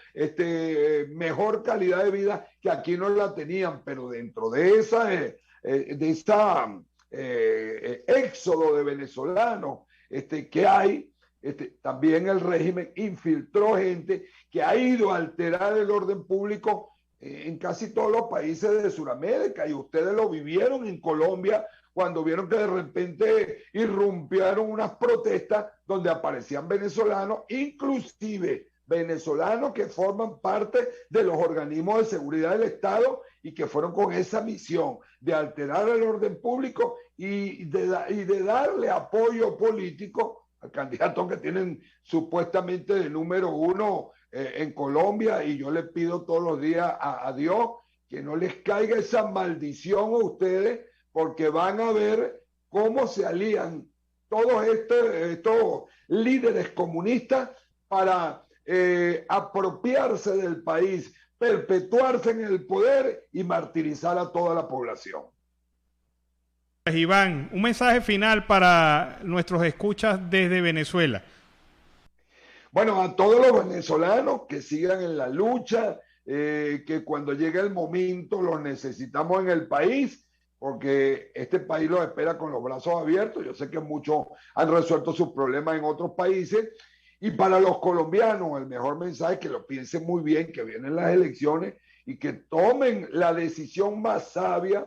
mejor calidad de vida que aquí no la tenían, pero dentro de esa éxodo de venezolanos que hay, también el régimen infiltró gente que ha ido a alterar el orden público en casi todos los países de Sudamérica, y ustedes lo vivieron en Colombia cuando vieron que de repente irrumpieron unas protestas donde aparecían venezolanos, inclusive venezolanos que forman parte de los organismos de seguridad del Estado y que fueron con esa misión de alterar el orden público y de darle apoyo político al candidato que tienen supuestamente de número 1 en Colombia. Y yo le pido todos los días a Dios que no les caiga esa maldición a ustedes, porque van a ver cómo se alían todos estos líderes comunistas para apropiarse del país, perpetuarse en el poder y martirizar a toda la población. Iván, un mensaje final para nuestros escuchas desde Venezuela. Bueno, a todos los venezolanos que sigan en la lucha, que cuando llegue el momento los necesitamos en el país, porque este país los espera con los brazos abiertos. Yo sé que muchos han resuelto sus problemas en otros países. Y para los colombianos, el mejor mensaje es que lo piensen muy bien, que vienen las elecciones y que tomen la decisión más sabia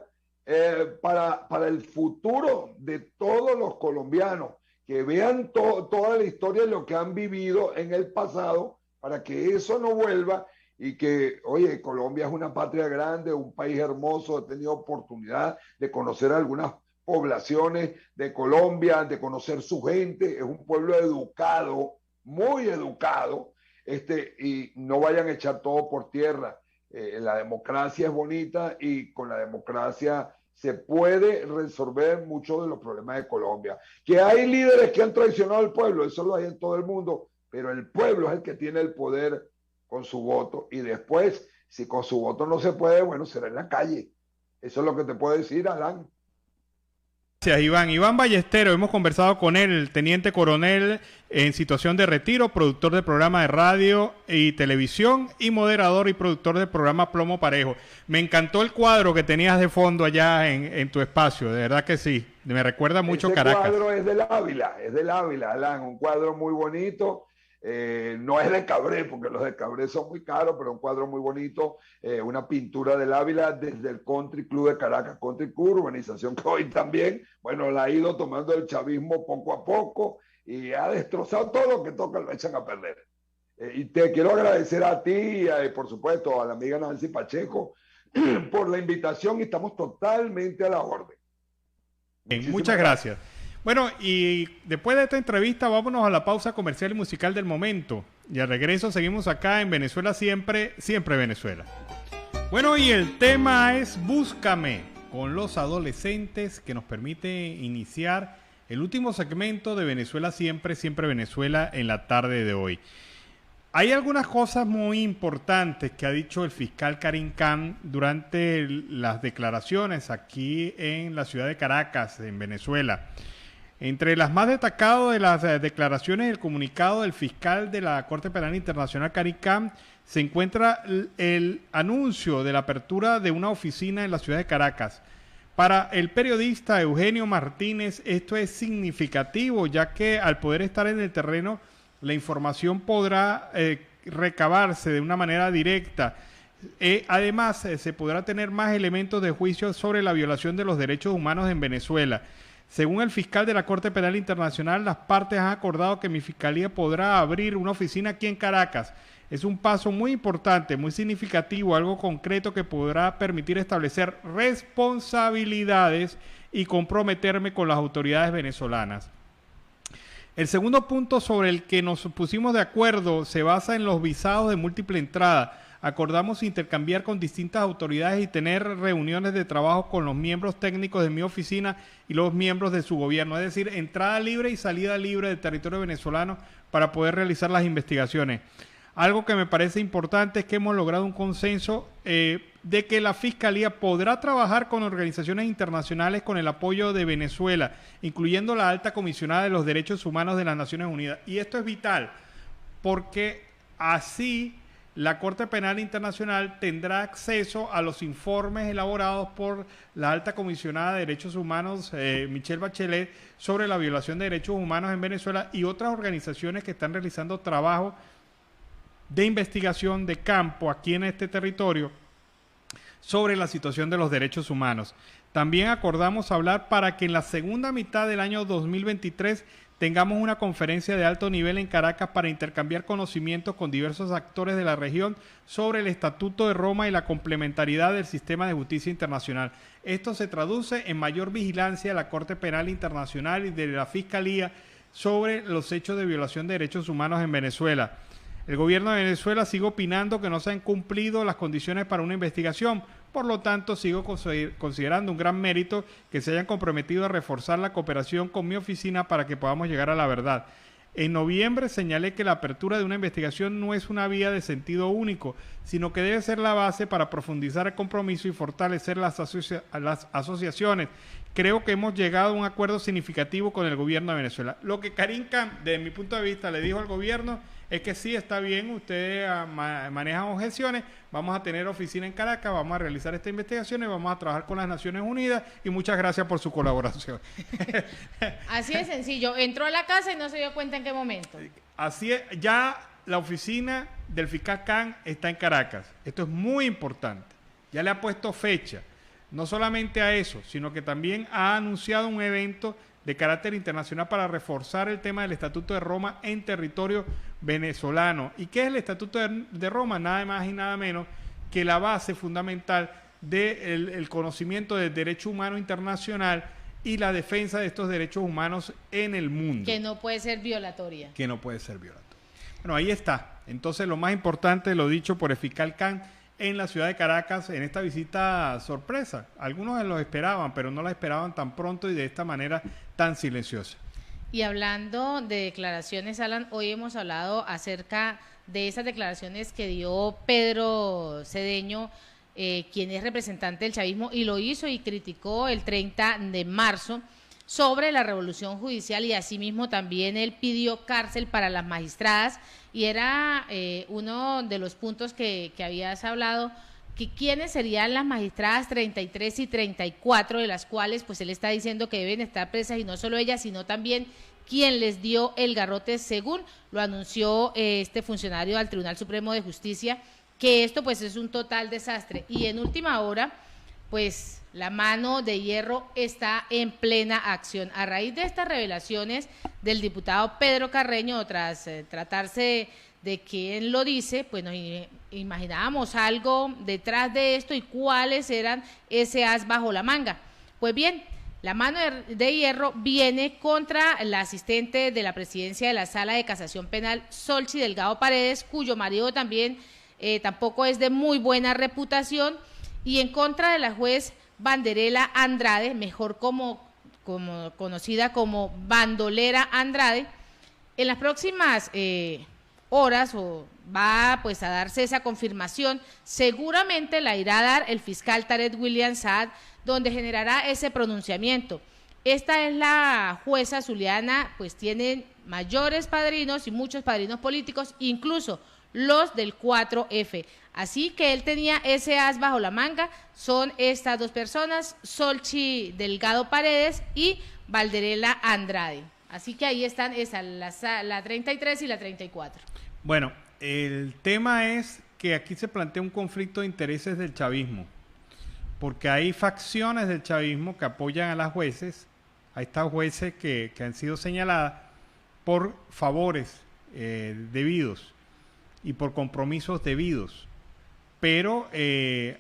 para el futuro de todos los colombianos, que vean toda la historia de lo que han vivido en el pasado, para que eso no vuelva. Y que, oye, Colombia es una patria grande, un país hermoso. He tenido oportunidad de conocer algunas poblaciones de Colombia, de conocer su gente. Es un pueblo educado, muy educado, y no vayan a echar todo por tierra. La democracia es bonita y con la democracia se puede resolver muchos de los problemas de Colombia. Que hay líderes que han traicionado al pueblo, eso lo hay en todo el mundo, pero el pueblo es el que tiene el poder con su voto, y después, si con su voto no se puede, bueno, será en la calle. Eso es lo que te puedo decir, Alan. Gracias, Iván. Iván Ballesteros, hemos conversado con él, el teniente coronel en situación de retiro, productor de programa de radio y televisión y moderador y productor del programa Plomo Parejo. Me encantó el cuadro que tenías de fondo allá en tu espacio, de verdad que sí, me recuerda mucho a Caracas. El cuadro es del Ávila, Alan, un cuadro muy bonito. No es de Cabré, porque los de Cabré son muy caros, pero un cuadro muy bonito, una pintura del Ávila desde el Country Club de Caracas, Country Club, urbanización que hoy también, bueno, la ha ido tomando el chavismo poco a poco y ha destrozado todo lo que toca, lo echan a perder. Y te quiero agradecer a ti y por supuesto a la amiga Nancy Pacheco por la invitación, y estamos totalmente a la orden. Muchas gracias. Bueno, y después de esta entrevista vámonos a la pausa comercial y musical del momento. Y al regreso seguimos acá en Venezuela Siempre, Siempre Venezuela. Bueno, y el tema es Búscame, con los adolescentes, que nos permite iniciar el último segmento de Venezuela Siempre, Siempre Venezuela en la tarde de hoy. Hay algunas cosas muy importantes que ha dicho el fiscal Karim Khan durante las declaraciones aquí en la ciudad de Caracas, en Venezuela. Entre las más destacadas de las declaraciones del comunicado del fiscal de la Corte Penal Internacional, Karim Khan, se encuentra el anuncio de la apertura de una oficina en la ciudad de Caracas. Para el periodista Eugenio Martínez, esto es significativo, ya que al poder estar en el terreno, la información podrá recabarse de una manera directa. Además, se podrá tener más elementos de juicio sobre la violación de los derechos humanos en Venezuela. Según el fiscal de la Corte Penal Internacional, las partes han acordado que mi fiscalía podrá abrir una oficina aquí en Caracas. Es un paso muy importante, muy significativo, algo concreto que podrá permitir establecer responsabilidades y comprometerme con las autoridades venezolanas. El segundo punto sobre el que nos pusimos de acuerdo se basa en los visados de múltiple entrada. Acordamos intercambiar con distintas autoridades y tener reuniones de trabajo con los miembros técnicos de mi oficina y los miembros de su gobierno, es decir, entrada libre y salida libre del territorio venezolano para poder realizar las investigaciones. Algo que me parece importante es que hemos logrado un consenso de que la Fiscalía podrá trabajar con organizaciones internacionales con el apoyo de Venezuela, incluyendo la Alta Comisionada de los Derechos Humanos de las Naciones Unidas. Y esto es vital, porque así la Corte Penal Internacional tendrá acceso a los informes elaborados por la Alta Comisionada de Derechos Humanos, Michelle Bachelet, sobre la violación de derechos humanos en Venezuela y otras organizaciones que están realizando trabajo de investigación de campo aquí en este territorio sobre la situación de los derechos humanos. También acordamos hablar para que en la segunda mitad del año 2023 tengamos una conferencia de alto nivel en Caracas para intercambiar conocimientos con diversos actores de la región sobre el Estatuto de Roma y la complementariedad del sistema de justicia internacional. Esto se traduce en mayor vigilancia de la Corte Penal Internacional y de la Fiscalía sobre los hechos de violación de derechos humanos en Venezuela. El gobierno de Venezuela sigue opinando que no se han cumplido las condiciones para una investigación. Por lo tanto, sigo considerando un gran mérito que se hayan comprometido a reforzar la cooperación con mi oficina para que podamos llegar a la verdad. En noviembre señalé que la apertura de una investigación no es una vía de sentido único, sino que debe ser la base para profundizar el compromiso y fortalecer las asociaciones. Creo que hemos llegado a un acuerdo significativo con el gobierno de Venezuela. Lo que Karim Khan, desde mi punto de vista, le dijo al gobierno es que sí, está bien, ustedes manejan objeciones, vamos a tener oficina en Caracas, vamos a realizar esta investigación y vamos a trabajar con las Naciones Unidas y muchas gracias por su colaboración. Así de sencillo, entró a la casa y no se dio cuenta en qué momento. Así es, ya la oficina del fiscal Khan está en Caracas, esto es muy importante, ya le ha puesto fecha, no solamente a eso, sino que también ha anunciado un evento de carácter internacional para reforzar el tema del Estatuto de Roma en territorio venezolano. ¿Y qué es el Estatuto de Roma? Nada más y nada menos que la base fundamental del conocimiento del derecho humano internacional y la defensa de estos derechos humanos en el mundo. Que no puede ser violatoria. Que no puede ser violatoria. Bueno, ahí está. Entonces, lo más importante, lo dicho por el fiscal Khan, en la ciudad de Caracas en esta visita sorpresa. Algunos los esperaban, pero no la esperaban tan pronto y de esta manera tan silenciosa. Y hablando de declaraciones, Alan, hoy hemos hablado acerca de esas declaraciones que dio Pedro Cedeño, quien es representante del chavismo, y lo hizo y criticó el 30 de marzo sobre la revolución judicial, y asimismo también él pidió cárcel para las magistradas, y era uno de los puntos que habías hablado, que quiénes serían las magistradas 33 y 34, de las cuales pues él está diciendo que deben estar presas, y no solo ellas, sino también quien les dio el garrote, según lo anunció este funcionario al Tribunal Supremo de Justicia, que esto pues es un total desastre. Y en última hora, pues la mano de hierro está en plena acción. A raíz de estas revelaciones del diputado Pedro Carreño, tras tratarse de quién lo dice, pues nos imaginábamos algo detrás de esto y cuáles eran ese as bajo la manga. Pues bien, la mano de hierro viene contra la asistente de la presidencia de la Sala de Casación Penal, Solchi Delgado Paredes, cuyo marido también tampoco es de muy buena reputación, y en contra de la juez Banderela Andrade, mejor como conocida como Bandolera Andrade. En las próximas horas va pues a darse esa confirmación, seguramente la irá a dar el fiscal Tarek William Saad, donde generará ese pronunciamiento. Esta es la jueza zuliana, pues tiene mayores padrinos y muchos padrinos políticos, incluso los del 4F. Así que él tenía ese as bajo la manga, son estas dos personas, Solchi Delgado Paredes y Valderela Andrade. Así que ahí están la 33 y la 34. Bueno, el tema es que aquí se plantea un conflicto de intereses del chavismo, porque hay facciones del chavismo que apoyan a las jueces, a estas jueces que han sido señaladas por favores debidos y por compromisos debidos. Pero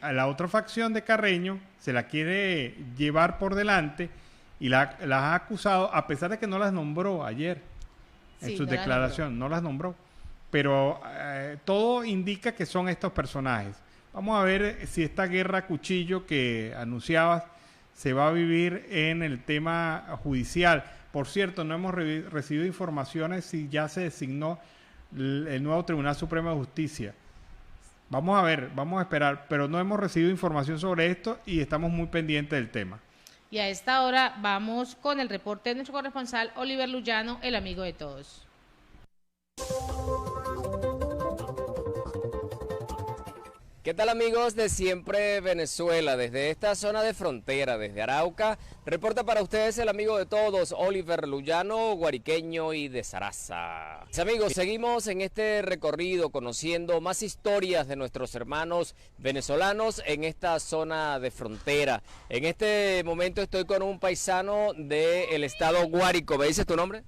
a la otra facción de Carreño se la quiere llevar por delante y las ha acusado, a pesar de que no las nombró ayer en su declaración, no las nombró. Pero todo indica que son estos personajes. Vamos a ver si esta guerra a cuchillo que anunciabas se va a vivir en el tema judicial. Por cierto, no hemos recibido informaciones si ya se designó el nuevo Tribunal Supremo de Justicia. Vamos a ver, vamos a esperar, pero no hemos recibido información sobre esto y estamos muy pendientes del tema. Y a esta hora vamos con el reporte de nuestro corresponsal Oliver Luyano, el amigo de todos. ¿Qué tal, amigos de Siempre Venezuela? Desde esta zona de frontera, desde Arauca, reporta para ustedes el amigo de todos, Oliver Luyano, guariqueño y de Saraza. Amigos, seguimos en este recorrido conociendo más historias de nuestros hermanos venezolanos en esta zona de frontera. En este momento estoy con un paisano del estado Guárico. ¿Me dices tu nombre?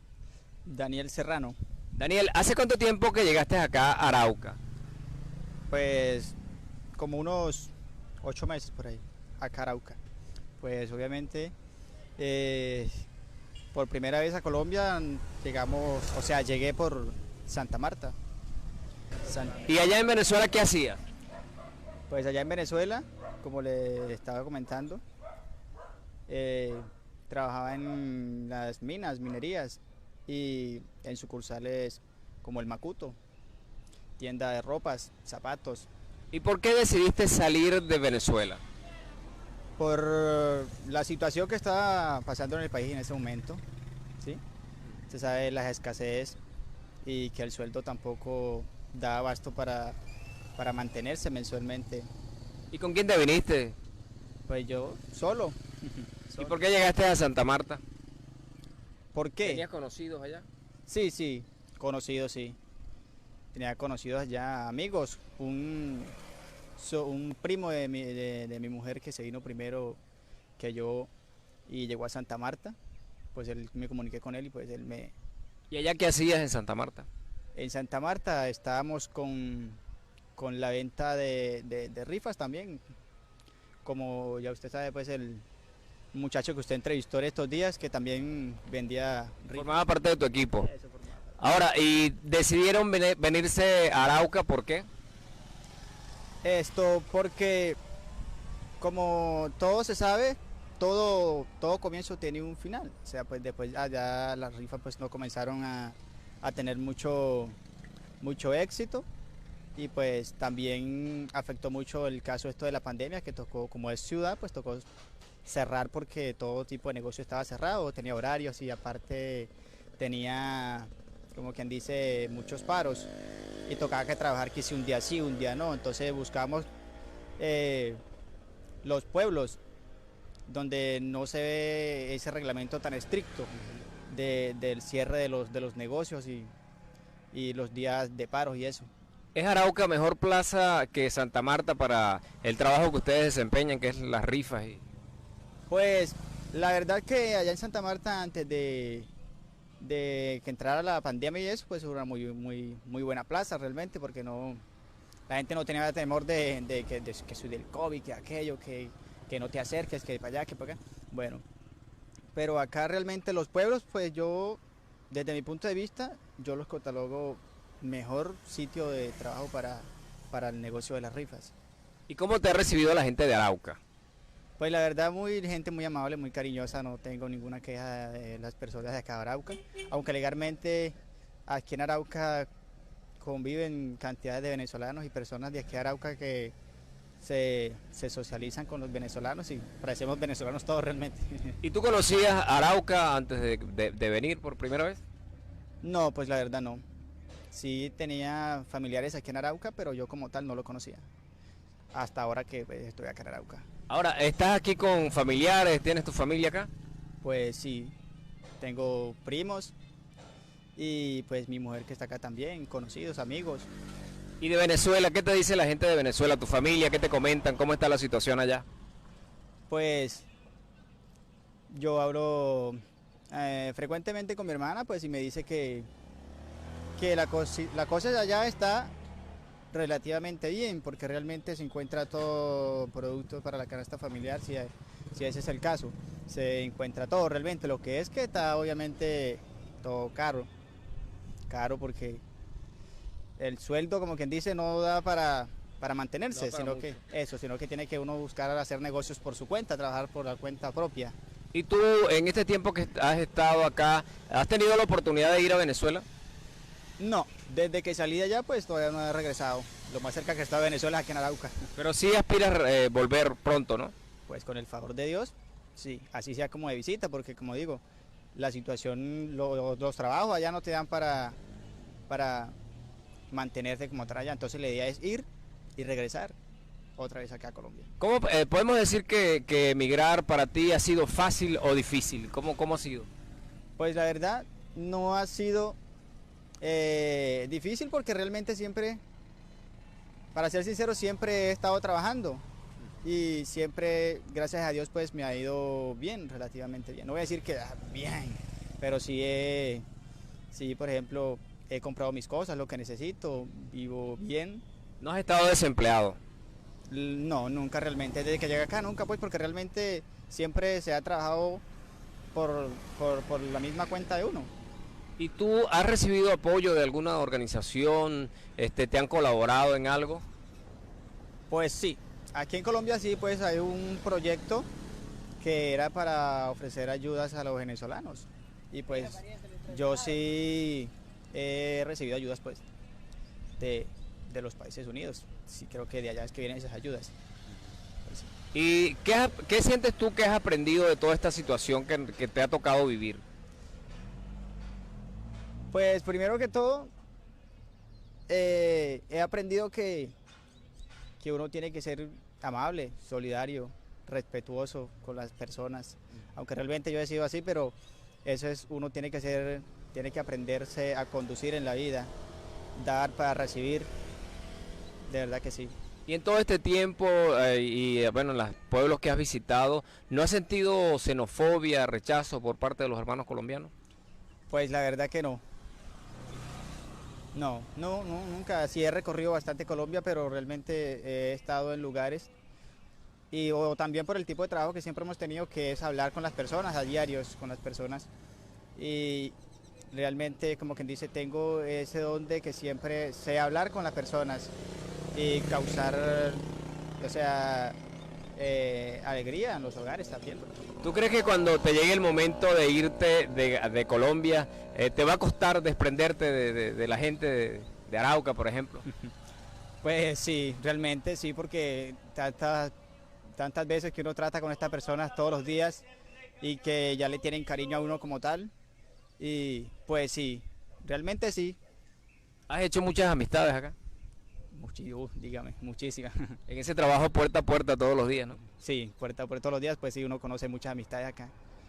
Daniel Serrano. Daniel, ¿hace cuánto tiempo que llegaste acá a Arauca? Pues como unos 8 meses por ahí, a Arauca. Pues obviamente por primera vez a Colombia llegamos, o sea, llegué por Santa Marta. ¿Y allá en Venezuela qué hacía? Pues allá en Venezuela, como le estaba comentando, trabajaba en las minerías y en sucursales como el Macuto, tienda de ropas, zapatos. ¿Y por qué decidiste salir de Venezuela? Por la situación que está pasando en el país en ese momento, ¿sí? Se sabe las escasez y que el sueldo tampoco da abasto para mantenerse mensualmente. ¿Y con quién te viniste? Pues yo, solo. ¿Y por qué llegaste a Santa Marta? ¿Por qué? ¿Tenías conocidos allá? Sí, conocidos, sí. Tenía conocidos allá, amigos, un primo de mi mujer que se vino primero que yo y llegó a Santa Marta, pues él me comuniqué con él y pues él me... ¿Y allá qué hacías en Santa Marta? En Santa Marta estábamos con la venta de rifas también, como ya usted sabe, pues el muchacho que usted entrevistó estos días que también vendía rifas. Formaba parte de tu equipo. Ahora, ¿y decidieron venirse a Arauca por qué? Esto porque, como todo se sabe, todo comienzo tiene un final. O sea, pues después allá las rifas pues no comenzaron a tener mucho éxito y pues también afectó mucho el caso esto de la pandemia que tocó, como es ciudad, pues tocó cerrar porque todo tipo de negocio estaba cerrado, tenía horarios y aparte tenía, como quien dice, muchos paros y tocaba que trabajar que si un día sí, un día no, entonces buscamos los pueblos donde no se ve ese reglamento tan estricto del cierre de los negocios y los días de paros y eso. ¿Es Arauca mejor plaza que Santa Marta para el trabajo que ustedes desempeñan, que es las rifas? Pues la verdad que allá en Santa Marta, antes de que entrara la pandemia y eso, pues era una muy buena plaza realmente, porque la gente no tenía temor de que soy del COVID, que aquello, que no te acerques, que para allá, que para acá. Bueno, pero acá realmente los pueblos, pues yo, desde mi punto de vista, yo los catalogo mejor sitio de trabajo para el negocio de las rifas. ¿Y cómo te ha recibido la gente de Arauca? Pues la verdad, gente muy amable, muy cariñosa, no tengo ninguna queja de las personas de acá de Arauca, aunque legalmente aquí en Arauca conviven cantidades de venezolanos y personas de aquí de Arauca que se socializan con los venezolanos y parecemos venezolanos todos realmente. ¿Y tú conocías Arauca antes de venir por primera vez? No, pues la verdad no. Sí tenía familiares aquí en Arauca, pero yo como tal no lo conocía, hasta ahora que pues, estoy acá en Arauca. Ahora, ¿estás aquí con familiares? ¿Tienes tu familia acá? Pues sí, tengo primos y pues mi mujer que está acá también, conocidos, amigos. ¿Y de Venezuela? ¿Qué te dice la gente de Venezuela, tu familia? ¿Qué te comentan? ¿Cómo está la situación allá? Pues yo hablo frecuentemente con mi hermana, pues y me dice que la cosa de allá está relativamente bien, porque realmente se encuentra todo producto para la canasta familiar, si ese es el caso. Se encuentra todo realmente, lo que es que está obviamente todo caro porque el sueldo, como quien dice, no da para mantenerse, sino que tiene que uno buscar hacer negocios por su cuenta, trabajar por la cuenta propia. ¿Y tú en este tiempo que has estado acá, has tenido la oportunidad de ir a Venezuela? No, desde que salí de allá pues todavía no he regresado. Lo más cerca que he estado de Venezuela es aquí en Arauca. Pero sí aspiras volver pronto, ¿no? Pues con el favor de Dios, sí, así sea como de visita, porque como digo, la situación, los trabajos allá no te dan para mantenerte como tal allá. Entonces la idea es ir y regresar otra vez acá a Colombia. ¿Cómo podemos decir que emigrar para ti ha sido fácil o difícil? ¿Cómo ha sido? Pues la verdad no ha sido difícil porque realmente siempre, para ser sincero, siempre he estado trabajando y siempre, gracias a Dios, pues me ha ido bien, relativamente bien. No voy a decir que bien, pero sí, por ejemplo, he comprado mis cosas, lo que necesito, vivo bien. ¿No has estado desempleado? No, nunca realmente. Desde que llegué acá nunca, pues, porque realmente siempre se ha trabajado por la misma cuenta de uno. ¿Y tú has recibido apoyo de alguna organización? ¿Te han colaborado en algo? Pues sí. Aquí en Colombia sí, pues hay un proyecto que era para ofrecer ayudas a los venezolanos. Y pues yo sí he recibido ayudas, pues, de los Países Unidos. Sí, creo que de allá es que vienen esas ayudas. Pues sí. ¿Y qué sientes tú que has aprendido de toda esta situación que te ha tocado vivir? Pues primero que todo, he aprendido que uno tiene que ser amable, solidario, respetuoso con las personas. Aunque realmente yo he sido así, pero eso es, uno tiene que aprenderse a conducir en la vida, dar para recibir. De verdad que sí. Y en todo este tiempo, bueno, en los pueblos que has visitado, ¿no has sentido xenofobia, rechazo por parte de los hermanos colombianos? Pues la verdad que no. No, nunca. Sí he recorrido bastante Colombia, pero realmente he estado en lugares o también por el tipo de trabajo que siempre hemos tenido, que es hablar con las personas, a diarios con las personas. Y realmente, como quien dice, tengo ese don de que siempre sé hablar con las personas y causar, o sea, alegría en los hogares también. ¿Tú crees que cuando te llegue el momento de irte de Colombia, te va a costar desprenderte de la gente de Arauca, por ejemplo? Pues sí, realmente sí, porque tantas veces que uno trata con estas personas todos los días y que ya le tienen cariño a uno como tal, y pues sí, realmente sí. ¿Has hecho muchas amistades acá? Dígame, muchísimas. En ese trabajo puerta a puerta todos los días, ¿no? Sí, puerta a puerta todos los días, pues sí, uno conoce muchas amistades acá.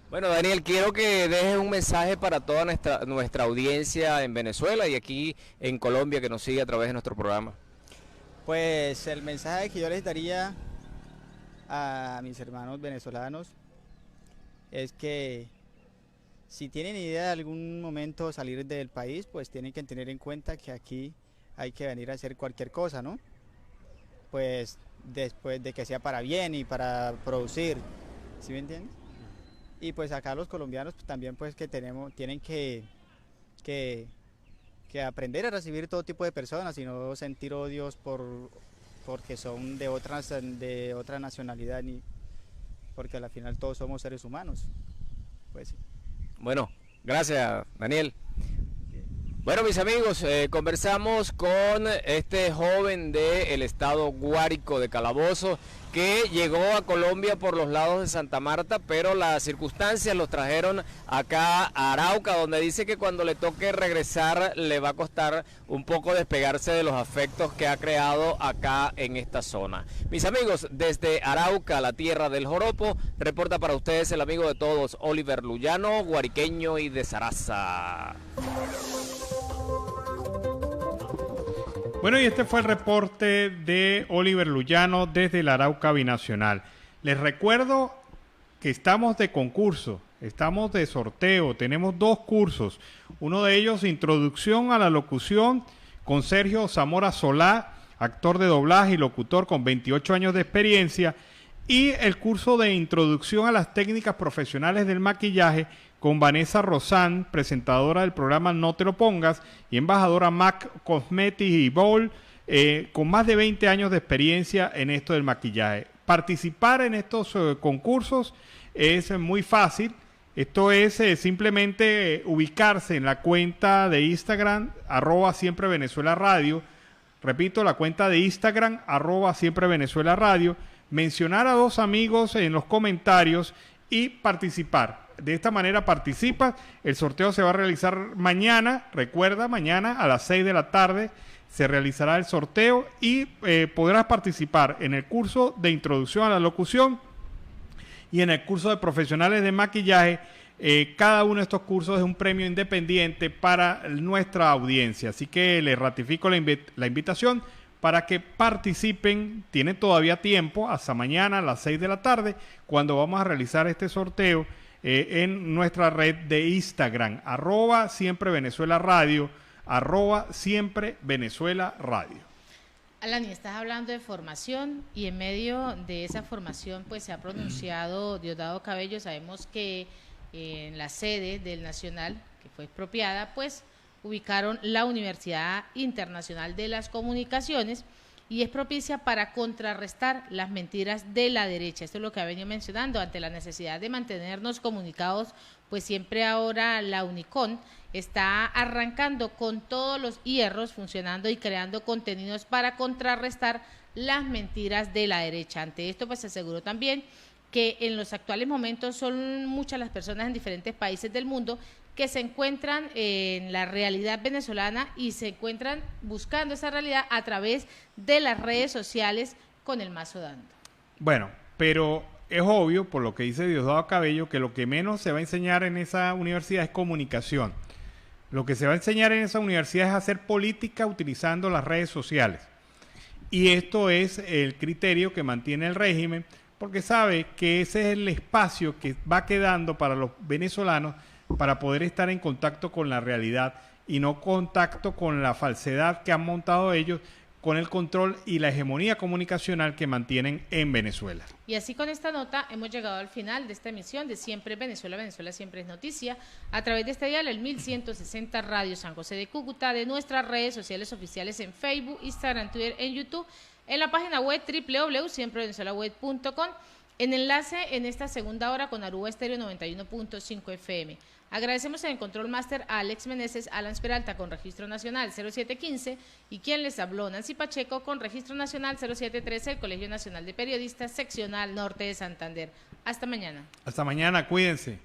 Bueno, Daniel, quiero que dejes un mensaje para toda nuestra audiencia en Venezuela y aquí en Colombia que nos sigue a través de nuestro programa. Pues el mensaje que yo les daría a mis hermanos venezolanos es que si tienen idea de algún momento salir del país, pues tienen que tener en cuenta que aquí hay que venir a hacer cualquier cosa, ¿no? Pues después de que sea para bien y para producir, ¿sí me entiendes? Y pues acá los colombianos pues, también pues que tienen que aprender a recibir todo tipo de personas y no sentir odios porque son de otra nacionalidad, ni porque al final todos somos seres humanos. Pues sí. Bueno, gracias, Daniel. Bueno, mis amigos, conversamos con este joven del estado Guárico de Calabozo que llegó a Colombia por los lados de Santa Marta, pero las circunstancias los trajeron acá a Arauca, donde dice que cuando le toque regresar le va a costar un poco despegarse de los afectos que ha creado acá en esta zona. Mis amigos, desde Arauca, la tierra del joropo, reporta para ustedes el amigo de todos, Oliver Luyano, guariqueño y de Zaraza. Bueno, y este fue el reporte de Oliver Luyano desde el Arauca Binacional. Les recuerdo que estamos de concurso, estamos de sorteo, tenemos 2 cursos. Uno de ellos, Introducción a la Locución, con Sergio Zamora Solá, actor de doblaje y locutor con 28 años de experiencia. Y el curso de Introducción a las Técnicas Profesionales del Maquillaje, con Vanessa Rosán, presentadora del programa No Te Lo Pongas y embajadora MAC Cosmetics y Bowl, con más de 20 años de experiencia en esto del maquillaje. Participar en estos concursos es muy fácil. Esto es simplemente ubicarse en la cuenta de Instagram, @siemprevenezuelaradio. Repito, la cuenta de Instagram, @siemprevenezuelaradio. Mencionar a 2 amigos en los comentarios y participar. De esta manera participa. El sorteo se va a realizar mañana. Recuerda, mañana a las 6 de la tarde se realizará el sorteo y podrás participar en el curso de introducción a la locución y en el curso de profesionales de maquillaje. Cada uno de estos cursos es un premio independiente para nuestra audiencia. Así que les ratifico la invitación para que participen. Tienen todavía tiempo hasta mañana a las 6 de la tarde, cuando vamos a realizar este sorteo en nuestra red de Instagram, @siemprevenezuelaradio, @siemprevenezuelaradio. Alani, estás hablando de formación y en medio de esa formación pues se ha pronunciado Diosdado Cabello. Sabemos que en la sede del Nacional, que fue expropiada, pues ubicaron la Universidad Internacional de las Comunicaciones y es propicia para contrarrestar las mentiras de la derecha. Esto es lo que ha venido mencionando ante la necesidad de mantenernos comunicados, pues siempre ahora la Unicon está arrancando con todos los hierros, funcionando y creando contenidos para contrarrestar las mentiras de la derecha. Ante esto, pues se aseguró también que en los actuales momentos son muchas las personas en diferentes países del mundo que se encuentran en la realidad venezolana y se encuentran buscando esa realidad a través de las redes sociales con el mazo dando. Bueno, pero es obvio, por lo que dice Diosdado Cabello, que lo que menos se va a enseñar en esa universidad es comunicación. Lo que se va a enseñar en esa universidad es hacer política utilizando las redes sociales. Y esto es el criterio que mantiene el régimen, porque sabe que ese es el espacio que va quedando para los venezolanos para poder estar en contacto con la realidad y no contacto con la falsedad que han montado ellos con el control y la hegemonía comunicacional que mantienen en Venezuela. Y así con esta nota hemos llegado al final de esta emisión de Siempre Venezuela, Venezuela Siempre es Noticia, a través de este dial, el 1160 Radio San José de Cúcuta, de nuestras redes sociales oficiales en Facebook, Instagram, Twitter, en YouTube, en la página web www.siemprevenezuelaweb.com, en enlace en esta segunda hora con Aruba Estéreo 91.5 FM. Agradecemos en el Control Master a Alex Meneses, Alan Peralta con Registro Nacional 0715 y quien les habló, Nancy Pacheco con Registro Nacional 0713, el Colegio Nacional de Periodistas, Seccional Norte de Santander. Hasta mañana. Hasta mañana, cuídense.